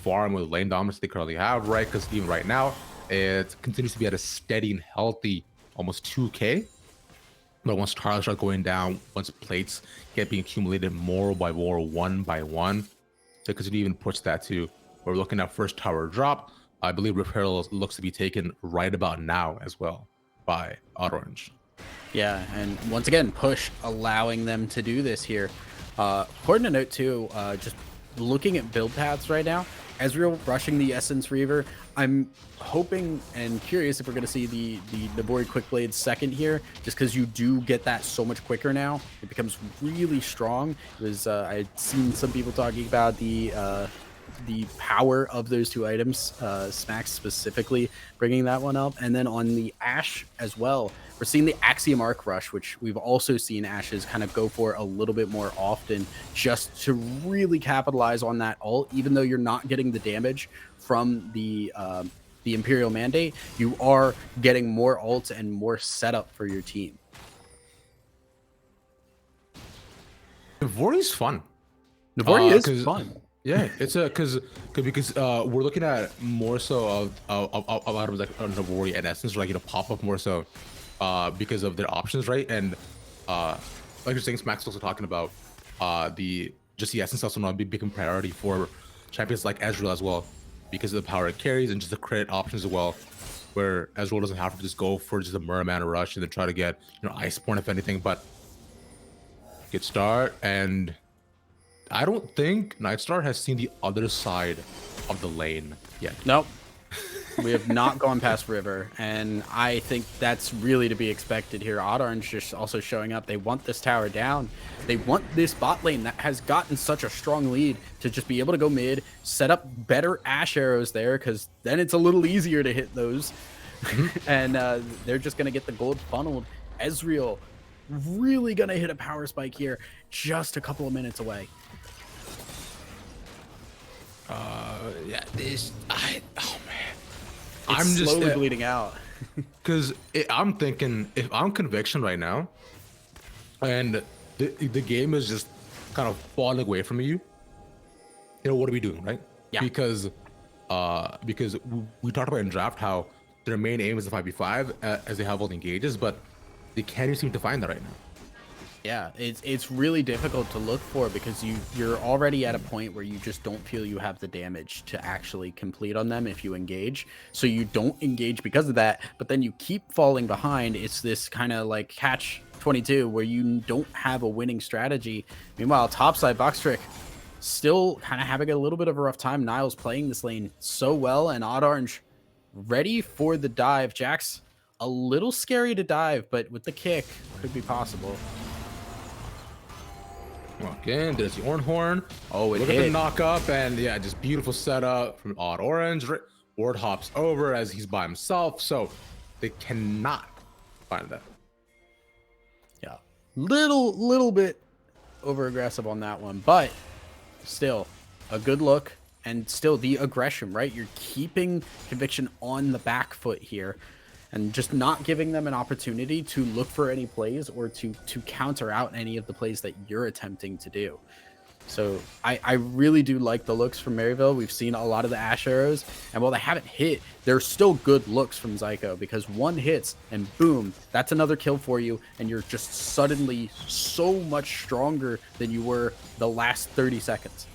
C: farm, with lane dominance they currently have, right? Because even right now, it continues to be at a steady and healthy almost 2K. But once tiles start going down, once plates get being accumulated more by more, one by one, because it even puts that to, we're looking at first tower drop. I believe repair looks to be taken right about now as well by Orange.
B: Yeah, and once again, push allowing them to do this here. Important to note too, just looking at build paths right now, Ezreal rushing the Essence Reaver. I'm hoping and curious if we're going to see the Nabori Quickblade second here, just because you do get that so much quicker now. It becomes really strong. It was I'd seen some people talking about the power of those two items, Smack specifically bringing that one up. And then on the Ashe as well, we're seeing the Axiom Arc Rush, which we've also seen Ashes kind of go for a little bit more often, just to really capitalize on that ult. Even though you're not getting the damage from the Imperial Mandate, you are getting more ults and more setup for your team.
C: Navori's fun.
B: Navori is fun.
C: Yeah, it's because we're looking at more so of items like Navori and Essence, like, you know, pop up more so because of their options, right? And like you're saying, Smack's also talking about the Essence also not becoming priority for champions like Ezreal as well, because of the power it carries and just the credit options as well, where Ezreal doesn't have to just go for just a Merman rush and then try to get, you know, Iceborne if anything, but good start. And I don't think Nightstar has seen the other side of the lane yet.
B: Nope. We have not gone past river, and I think that's really to be expected here. Odd Orange just also showing up. They want this tower down. They want this bot lane that has gotten such a strong lead to just be able to go mid, set up better Ash arrows there, because then it's a little easier to hit those. And they're just going to get the gold funneled. Ezreal really going to hit a power spike here, just a couple of minutes away.
C: Yeah, oh man,
B: I'm just slowly bleeding out.
C: Because I'm thinking, if I'm Conviction right now, and the game is just kind of falling away from you, what are we doing, right?
B: Yeah.
C: Because we talked about in draft how their main aim is the 5v5 as they have all the engages, but they can't even seem to find that right now.
B: Yeah, it's really difficult to look for because you're already at a point where you just don't feel you have the damage to actually complete on them if you engage. So you don't engage because of that, but then you keep falling behind. It's this kind of like catch-22 where you don't have a winning strategy. Meanwhile, topside Boxtrick still kind of having a little bit of a rough time. Niles playing this lane so well, and Odd Orange ready for the dive. Jax a little scary to dive, but with the kick, could be possible.
C: Walk in, there's the Ornhorn.
B: Oh, it
C: Look
B: hit.
C: at the knock up, and yeah, just beautiful setup from Odd Orange. Ward hops over as he's by himself, so they cannot find that.
B: Yeah, little bit over aggressive on that one, but still a good look, and still the aggression, right? You're keeping Conviction on the back foot here and just not giving them an opportunity to look for any plays or to counter out any of the plays that you're attempting to do. So I really do like the looks from Maryville. We've seen a lot of the Ash arrows, and while they haven't hit, they're still good looks from Zyko, because one hits and boom, that's another kill for you, and you're just suddenly so much stronger than you were the last 30 seconds.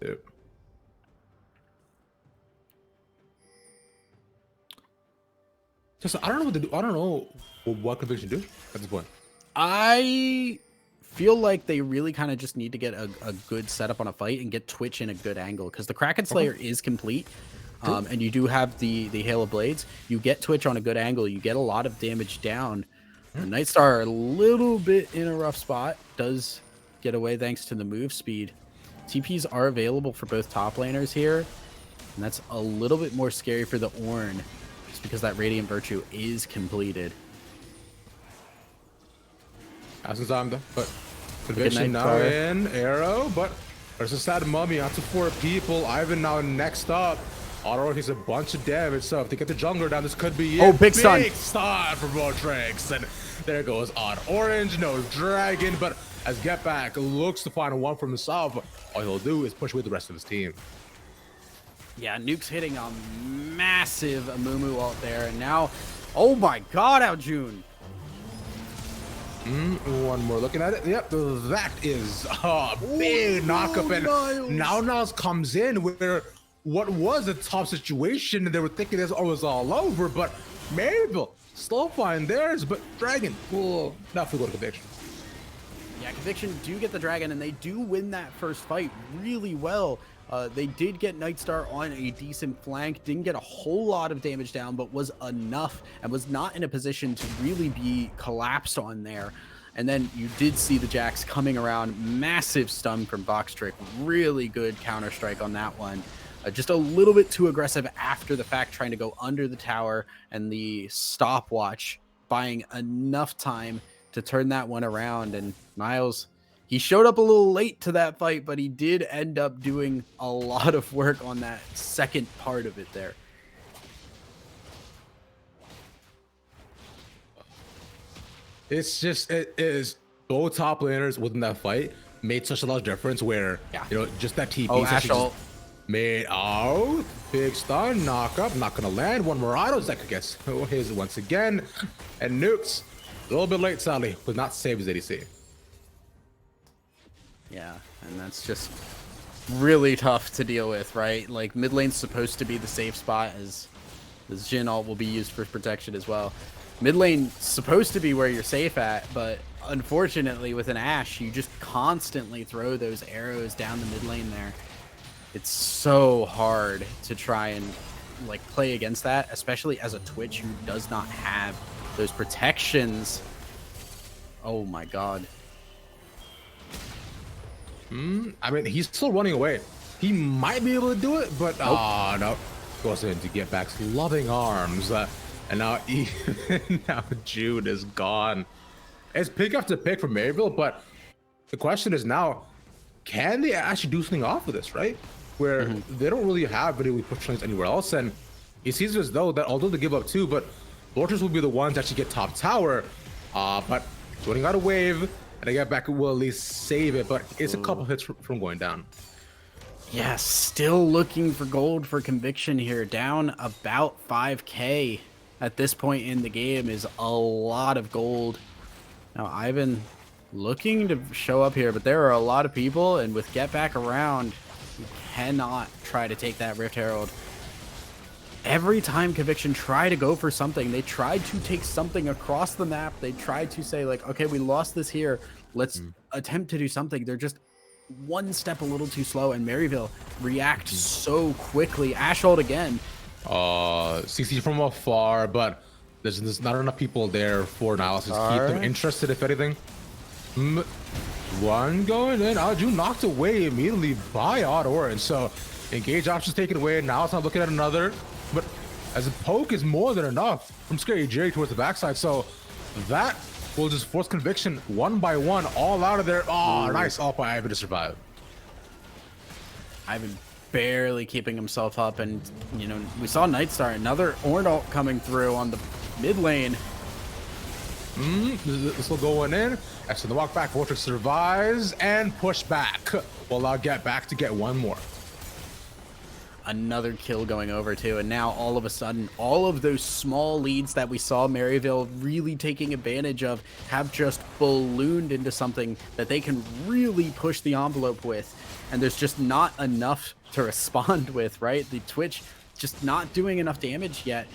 C: Yep. Just, I don't know what to do. I don't know what Conviction do at this point.
B: I feel like they really kind of just need to get a good setup on a fight and get Twitch in a good angle, because the Kraken Slayer is complete, and you do have the Hail of Blades. You get Twitch on a good angle, you get a lot of damage down. Nightstar a little bit in a rough spot, does get away thanks to the move speed. TPs are available for both top laners here, and that's a little bit more scary for the Ornn, because that Radiant Virtue is completed.
C: Asking time though, but Conviction now in arrow, but there's a sad mummy out to 4 people. Ivan now next up. Auto takes a bunch of damage, so if they get the jungler down, this could be it.
B: Oh, big stun.
C: Big stun for Botrix, and there goes Odd Orange, no dragon, but as Get Back looks to find one for himself, all he'll do is push away the rest of his team.
B: Yeah, Nuke's hitting a massive Amumu ult there, and now, oh my god, Aljun.
C: One more looking at it. Yep, that is a big knockup, and now Niles comes in where what was a top situation, and they were thinking this was all over, but Maryville still find theirs, but Dragon will not go to Conviction.
B: Yeah, Conviction do get the dragon, and they do win that first fight really well. They did get Nightstar on a decent flank, didn't get a whole lot of damage down, but was enough and was not in a position to really be collapsed on there. And then you did see the Jax coming around, massive stun from Boxtrick, really good counter-strike on that one. Just a little bit too aggressive after the fact, trying to go under the tower, and the stopwatch buying enough time to turn that one around. And Niles, he showed up a little late to that fight, but he did end up doing a lot of work on that second part of it there.
C: It's just, it is both top laners within that fight made such a large difference where, just that TP made, big stun, knock up, not gonna land. One more auto, Zeka gets his once again, and Nukes, a little bit late, sadly, but not save his ADC.
B: Yeah, and that's just really tough to deal with, right? Like, mid lane's supposed to be the safe spot, as Jhin ult will be used for protection as well. Mid lane's supposed to be where you're safe at, but unfortunately with an Ashe, you just constantly throw those arrows down the mid lane there. It's so hard to try and like play against that, especially as a Twitch who does not have those protections. Oh my god.
C: I mean, he's still running away. He might be able to do it, but no. Goes in to get back's loving arms. And now even now Jude is gone. It's pick after pick from Maryville, but the question is now, can they actually do something off of this, right? Where they don't really have any push lanes anywhere else, and it seems as though that although they give up too, but Vultures will be the ones to actually get top tower. But running out of wave, and they get back will at least save it, but it's a couple hits from going down.
B: Yeah, still looking for gold for Conviction here. Down about 5k at this point in the game is a lot of gold. Now, Ivan looking to show up here, but there are a lot of people, and with Get Back around, you cannot try to take that Rift Herald. Every time Conviction try to go for something, they tried to take something across the map. They tried to say, like, okay, we lost this here. Let's attempt to do something. They're just one step a little too slow, and Maryville reacts so quickly. Ash ult again.
C: CC from afar, but there's not enough people there for analysis to keep them interested, if anything. One going in. Jude knocked away immediately by Odd Orange, so engage options taken away. Now it's not looking at another, but as a poke is more than enough from Scary Jerry towards the backside, so that will just force Conviction one by one all out of there. Oh, nice ult by Ivan to survive.
B: Ivan barely keeping himself up, and you know, we saw Nightstar, another Ornn ult coming through on the mid lane.
C: This will go in. As the walk back, Vortex survives and push back. Will allow Get Back to get one more.
B: Another kill going over too, and now all of a sudden, all of those small leads that we saw Maryville really taking advantage of have just ballooned into something that they can really push the envelope with, and there's just not enough to respond with, right? The Twitch just not doing enough damage yet.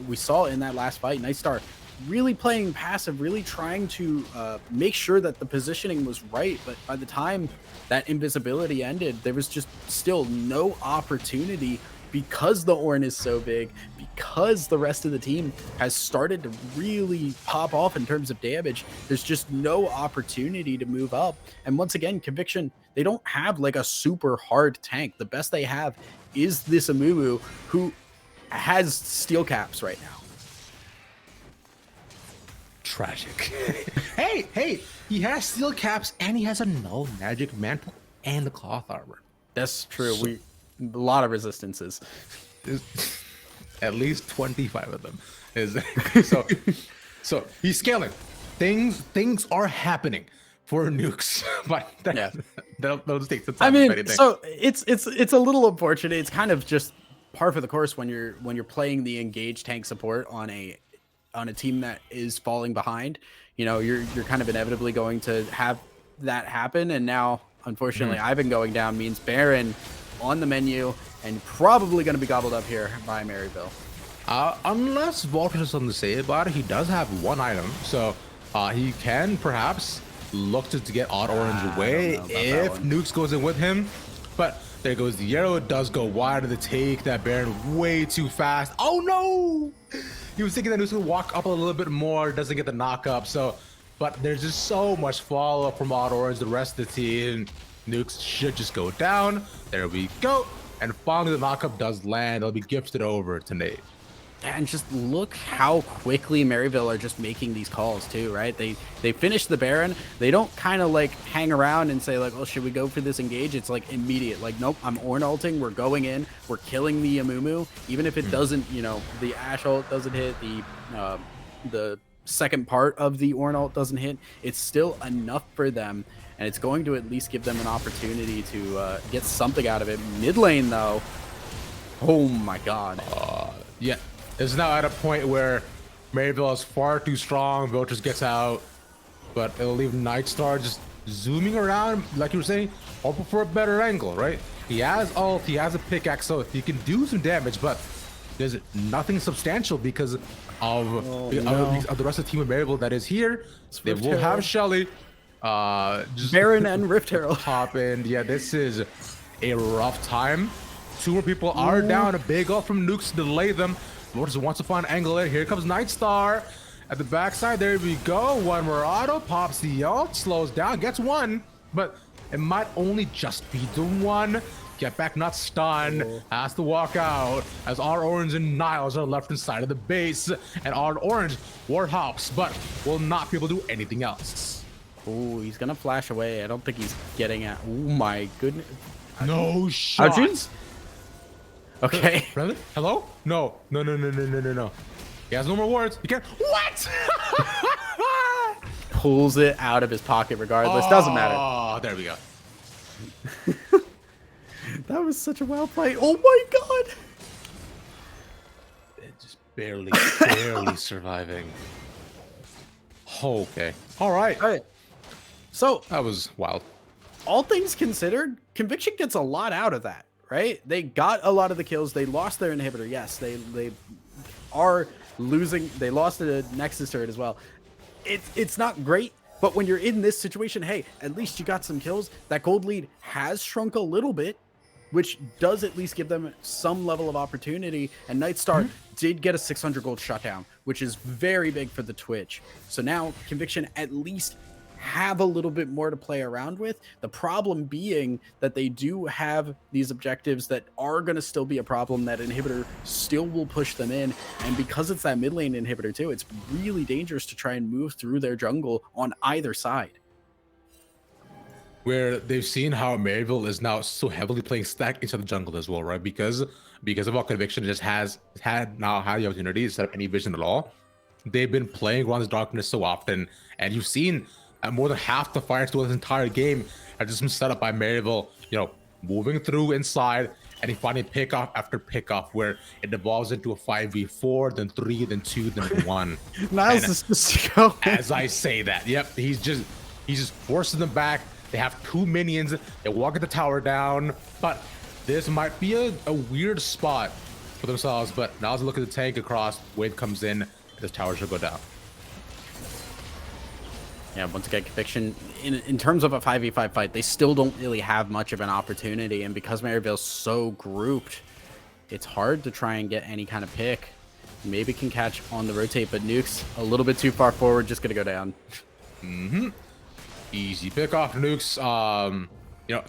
B: We saw in that last fight, Nightstar really playing passive, really trying to make sure that the positioning was right, but by the time that invisibility ended, there was just still no opportunity because the Ornn is so big, because the rest of the team has started to really pop off in terms of damage. There's just no opportunity to move up. And once again, Conviction, they don't have like a super hard tank. The best they have is this Amumu, who has steel caps right now.
C: Tragic. hey, he has steel caps and he has a null magic mantle and the cloth armor.
B: That's true. So, a lot of resistances.
C: At least 25 of them. So he's scaling. Things are happening for nukes, but that'll just take some time.
B: I mean, so it's a little unfortunate. It's kind of just par for the course when you're playing the engaged tank support on a team that is falling behind. You know, you're kind of inevitably going to have that happen, and now unfortunately Ivan going down means Baron on the menu and probably going to be gobbled up here by Maryville.
C: Unless Walter has something to say about it, he does have one item, so he can perhaps look to get Odd Orange away if Nukes goes in with him. But there goes the arrow. It does go wide of the take. That Baron way too fast. Oh no! He was thinking that he was going to walk up a little bit more, doesn't get the knock up. So, but there's just so much follow up from Odd Orange. The rest of the team, Nukes should just go down. There we go. And finally, the knock up does land. It'll be gifted over to Nate.
B: And just look how quickly Maryville are just making these calls too, right? They finish the Baron. They don't kind of like hang around and say like, oh, should we go for this engage? It's like immediate. Like, nope, I'm Ornn ulting. We're going in. We're killing the Amumu. Even if it doesn't, you know, the Ash ult doesn't hit, the second part of the Ornn ult doesn't hit, it's still enough for them. And it's going to at least give them an opportunity to get something out of it. Mid lane though, oh my God.
C: Yeah. It's now at a point where Maryville is far too strong. Vultures gets out, but it'll leave Nightstar just zooming around, like you were saying, hoping for a better angle, right? He has ult, he has a pickaxe, so he can do some damage, but there's nothing substantial because of the rest of the team of Maryville that is here. They will have Shelly.
B: Baron and Rift Herald.
C: Top end. Yeah, this is a rough time. 2 more people are down. A big ult from Nukes to delay them. Mortis wants to find an angle there. Here comes Nightstar at the backside. There we go. One more auto. Pops the ult. Slows down. Gets one. But it might only just be the one. Get back, not stunned. Has to walk out as our Orange and Niles are left inside of the base. And our Orange ward hops, but will not be able to do anything else.
B: Oh, he's gonna flash away. I don't think he's getting at. Oh my goodness.
C: No shots.
B: Okay.
C: Really? Hello? No. No. He has no more words. He can't. What?
B: Pulls it out of his pocket regardless. Doesn't matter.
C: Oh, there we go.
B: That was such a wild fight. Oh my god.
C: Just barely surviving. Okay. All right.
B: So
C: That was wild.
B: all things considered, Conviction gets a lot out of that, right? They got a lot of the kills. They lost their inhibitor. Yes, they are losing. They lost the Nexus turret as well. It's not great, but when you're in this situation, hey, at least you got some kills. That gold lead has shrunk a little bit, which does at least give them some level of opportunity. And Nightstar did get a 600 gold shutdown, which is very big for the Twitch. So now Conviction at least have a little bit more to play around with. The problem being that they do have these objectives that are going to still be a problem. That inhibitor still will push them in. And because it's that mid lane inhibitor too, it's really dangerous to try and move through their jungle on either side.
C: Where they've seen how Maryville is now so heavily playing stack into the jungle as well, right? Because of how Conviction just had the opportunity to set up any vision at all. They've been playing around the darkness so often, and you've seen more than half the fires through this entire game have just been set up by Maryville, moving through inside and he finding pickoff after pickoff where it evolves into a 5v4, then 3, then 2, then 1.
B: Niles is just go.
C: As I say that, yep, he's just forcing them back. They have 2 minions. They walk the tower down, but this might be a weird spot for themselves. But now as I look at the tank across, Wade comes in, this tower should go down.
B: Yeah, once again, Conviction, in terms of a 5v5 fight, they still don't really have much of an opportunity. And because Maryville's so grouped, it's hard to try and get any kind of pick. Maybe can catch on the rotate, but Nuke's a little bit too far forward, just going to go down.
C: Easy pick off Nukes.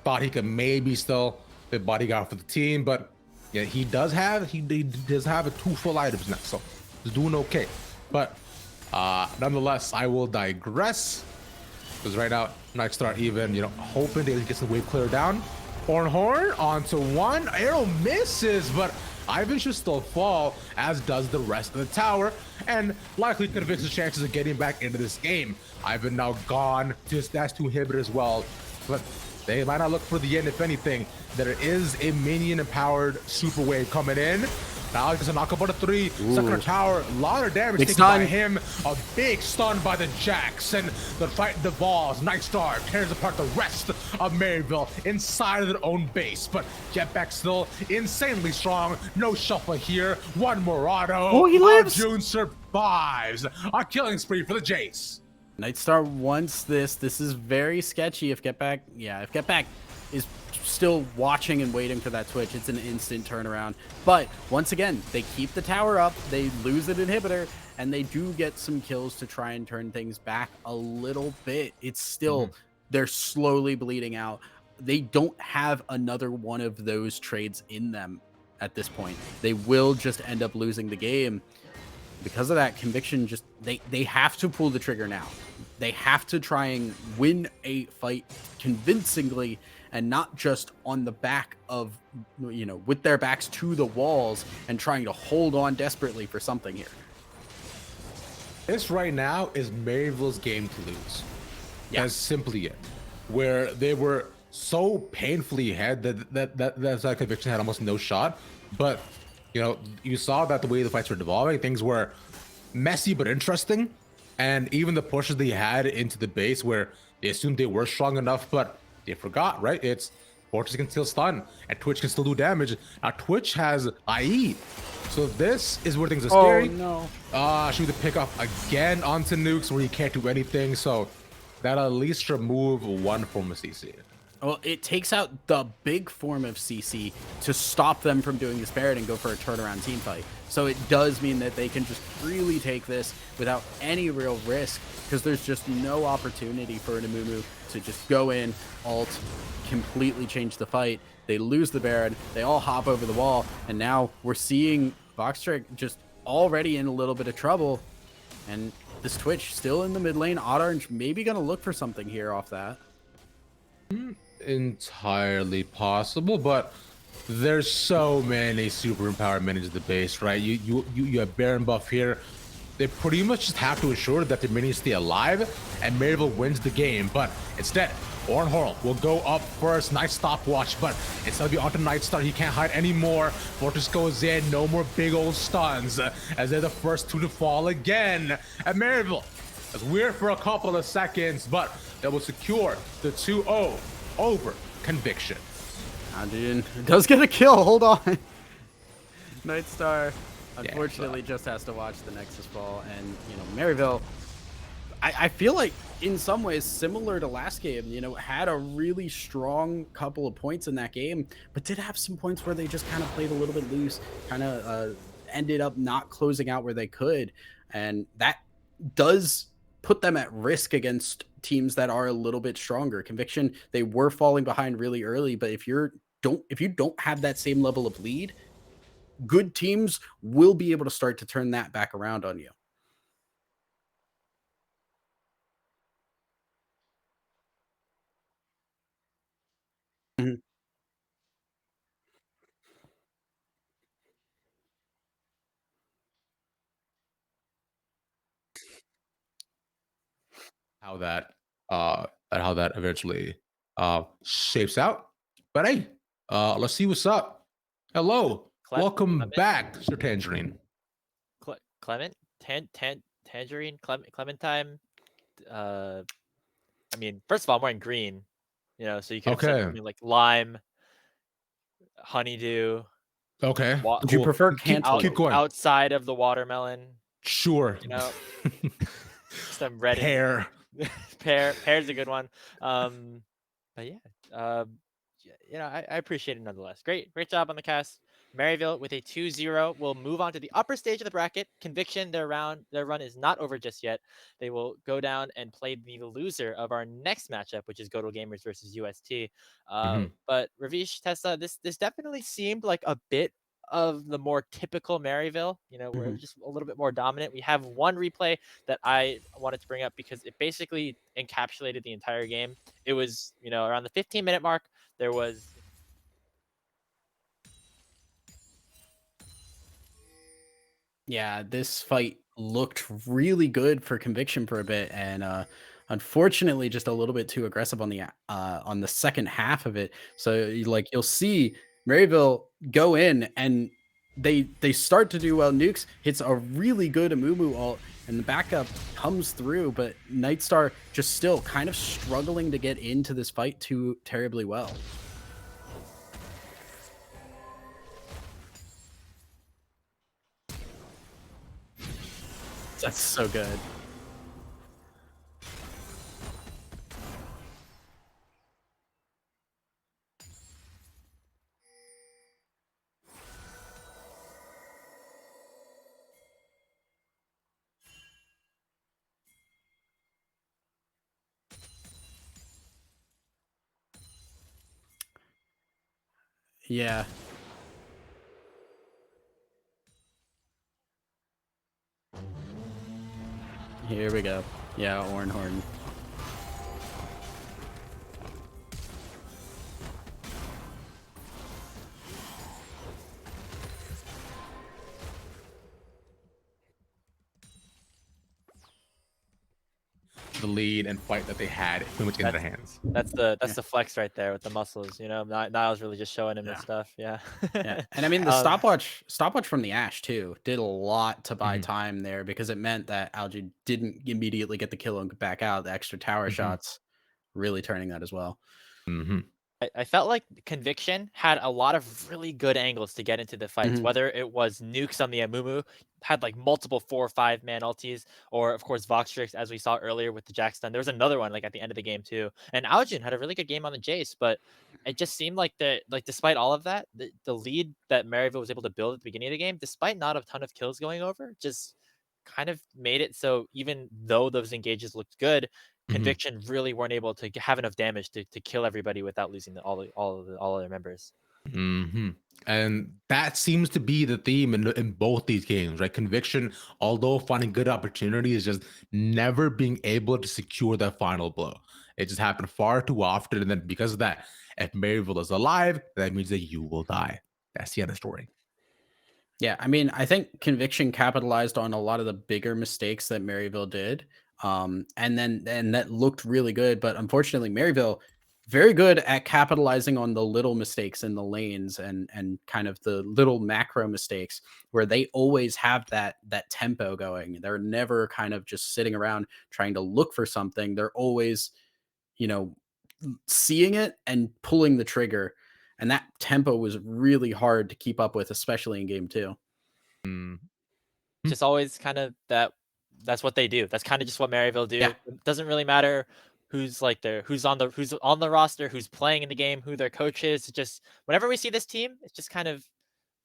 C: Thought he could maybe still be bodyguard for the team, but yeah, he does have 2 full items now, so he's doing okay. But nonetheless, I will digress because right now Nightstar even hoping to get some wave clear down. Horn onto 1 arrow misses, but Ivan should still fall, as does the rest of the tower, and likely Convict his chances of getting back into this game. Ivan now gone to his dash 2 inhibitor as well, but they might not look for the end. If anything, there is a minion empowered super wave coming in. Now he gets a knock up on a 3, stuck in a tower, a lot of damage taken by him, a big stun by the Jacks, and the fight devolves. Nightstar tears apart the rest of Maryville inside of their own base, but Jetback still insanely strong. No shuffle here, 1 more auto.
B: Oh, he lives!
C: June survives. A killing spree for the Jace.
B: Nightstar wants this. This is very sketchy. If Getback is still watching and waiting for that Twitch, it's an instant turnaround. But once again, they keep the tower up, they lose an inhibitor, and they do get some kills to try and turn things back a little bit. It's still, they're slowly bleeding out. They don't have another one of those trades in them at this point. They will just end up losing the game. Because of that, Conviction just, they have to pull the trigger now. They have to try and win a fight convincingly, and not just on the back of, with their backs to the walls and trying to hold on desperately for something here.
C: This right now is Maryville's game to lose.
B: Yeah.
C: That's simply it. Where they were so painfully ahead that Conviction had almost no shot. But, you saw that the way the fights were devolving, things were messy but interesting. And even the pushes they had into the base where they assumed they were strong enough, but they forgot, right? It's Fortress can still stun, and Twitch can still do damage. Now Twitch has IE, so this is where things are scary.
B: Oh no!
C: Shoot the pick up again onto Nukes where he can't do anything. So that'll at least remove 1 form of CC.
B: Well, it takes out the big form of CC to stop them from doing this Barret and go for a turnaround team fight. So it does mean that they can just freely take this without any real risk, because there's just no opportunity for an Amumu to just go in, ult, completely change the fight. They lose the Baron, they all hop over the wall, and now we're seeing Voxtrick just already in a little bit of trouble. And this Twitch still in the mid lane. Orange maybe going to look for something here off that.
C: Entirely possible, but there's so many super empowered minions at the base, right? You have Baron buff here. They pretty much just have to ensure that the minions stay alive and Maryville wins the game. But instead, Ornhorn will go up first. Nice stopwatch, but it's gonna be onto Nightstar. He can't hide anymore. Fortress goes in. No more big old stuns as they're the first two to fall again. At Maryville, it's weird for a couple of seconds, but that will secure the 2-0 over Conviction.
B: Dude, does get a kill. Hold on. Nightstar, unfortunately, just has to watch the Nexus fall. And, Maryville, I feel like in some ways similar to last game, had a really strong couple of points in that game, but did have some points where they just kind of played a little bit loose, kind of ended up not closing out where they could. And that does put them at risk against teams that are a little bit stronger. Conviction, they were falling behind really early, but if you don't have that same level of lead, good teams will be able to start to turn that back around on you. Mhm.
C: How that eventually shapes out. But hey, let's see what's up. Hello, welcome
A: Clement,
C: back, Sir Tangerine.
A: Clement, Tangerine, Clementine. I mean, first of all, I'm wearing green, so you could have said
C: Okay.
A: something like lime, honeydew.
C: Okay.
B: Would you prefer
C: keep
B: cantaloupe?
C: going.
A: Outside of the watermelon,
C: Sure.
A: some red
C: Pear.
A: Pear's a good one. But yeah, I appreciate it nonetheless. Great job on the cast. Maryville with a 2-0 will move on to the upper stage of the bracket. Conviction, their run is not over just yet. They will go down and play the loser of our next matchup, which is Godel Gamers versus UST. But Ravish, Tessa, this definitely seemed like a bit of the more typical Maryville, where it was just a little bit more dominant. We have one replay that I wanted to bring up because it basically encapsulated the entire game. It was, around the 15-minute mark, there was
B: Yeah, this fight looked really good for Conviction for a bit, and unfortunately, just a little bit too aggressive on the second half of it. So, you'll see Maryville go in, and they start to do well. Nukes hits a really good Amumu ult, and the backup comes through, but Nightstar just still kind of struggling to get into this fight too terribly well. That's so good. Yeah. Here we go. Yeah, Ornhorn.
C: The lead and fight that they had pretty much in their hands.
A: that's the flex right there with the muscles. Niles really just showing him this stuff. Yeah.
B: Yeah. And I mean, the stopwatch from the Ashe too did a lot to buy
C: Mhm.
B: time there, because it meant that Algae didn't immediately get the kill and back out. The extra tower shots really turning that as well.
C: Mm-hmm.
A: I felt like Conviction had a lot of really good angles to get into the fights,
B: Mhm.
A: whether it was nukes on the Amumu, had like multiple 4 or 5 man ultis, or of course Voxtrix, as we saw earlier with the Jack stun. There was another one like at the end of the game too. And Aojin had a really good game on the Jace, but it just seemed like despite all of that, the lead that Maryville was able to build at the beginning of the game, despite not a ton of kills going over, just kind of made it so even though those engages looked good,
C: Mhm.
A: Conviction really weren't able to have enough damage to kill everybody without losing all of their members.
C: And that seems to be the theme in both these games, right? Conviction, although finding good opportunities, just never being able to secure that final blow. It just happened far too often. And then because of that, if Maryville is alive, that means that you will die. That's the end of the story.
B: Yeah, I mean, I think Conviction capitalized on a lot of the bigger mistakes that Maryville did. And that looked really good, but unfortunately Maryville very good at capitalizing on the little mistakes in the lanes and kind of the little macro mistakes where they always have that tempo going. They're never kind of just sitting around trying to look for something. They're always, you know, seeing it and pulling the trigger. And that tempo was really hard to keep up with, especially in game 2.
C: Mm.
A: Just always kind of that's what they do. That's kind of just what Maryville
B: Yeah.
A: do. It doesn't really matter who's on the roster, who's playing in the game, who their coach is. It's just whenever we see this team, it's just kind of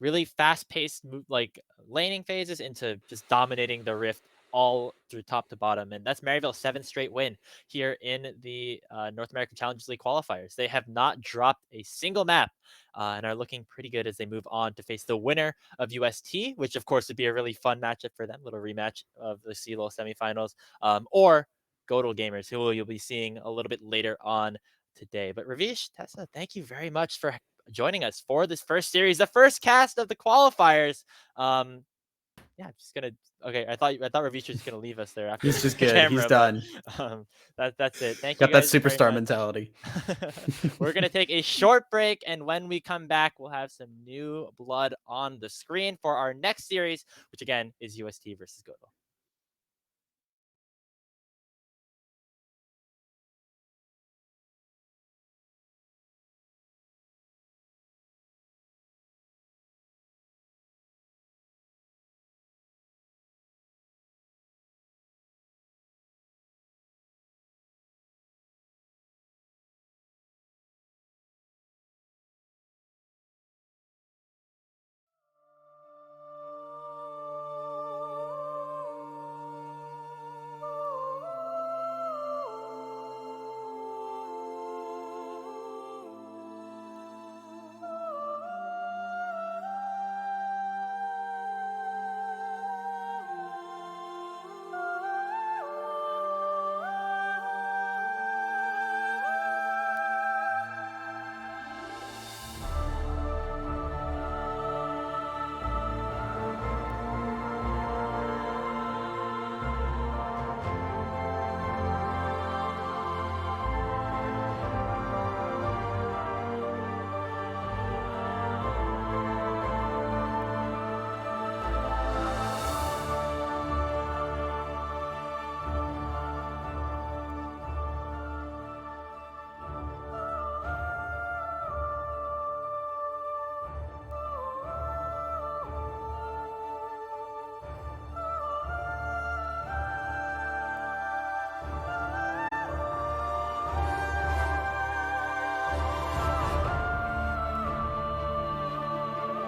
A: really fast-paced like laning phases into just dominating the rift all through top to bottom. And that's Maryville's 7th straight win here in the North American Challengers League qualifiers. They have not dropped a single map and are looking pretty good as they move on to face the winner of UST, which of course would be a really fun matchup for them, little rematch of the CLO semifinals, or Godel Gamers, who you'll be seeing a little bit later on today. But Ravish, Tessa, thank you very much for joining us for this first series, the first cast of the qualifiers. Yeah, I'm just gonna. Okay, I thought Ravish was just gonna leave us there after
B: He's just
A: the
B: good. He's
A: camera, but
B: done.
A: um, that's it. Thank you
B: Got that
A: guys very
B: superstar
A: much.
B: mentality.
A: We're gonna take a short break, and when we come back, we'll have some new blood on the screen for our next series, which again is UST versus Godel.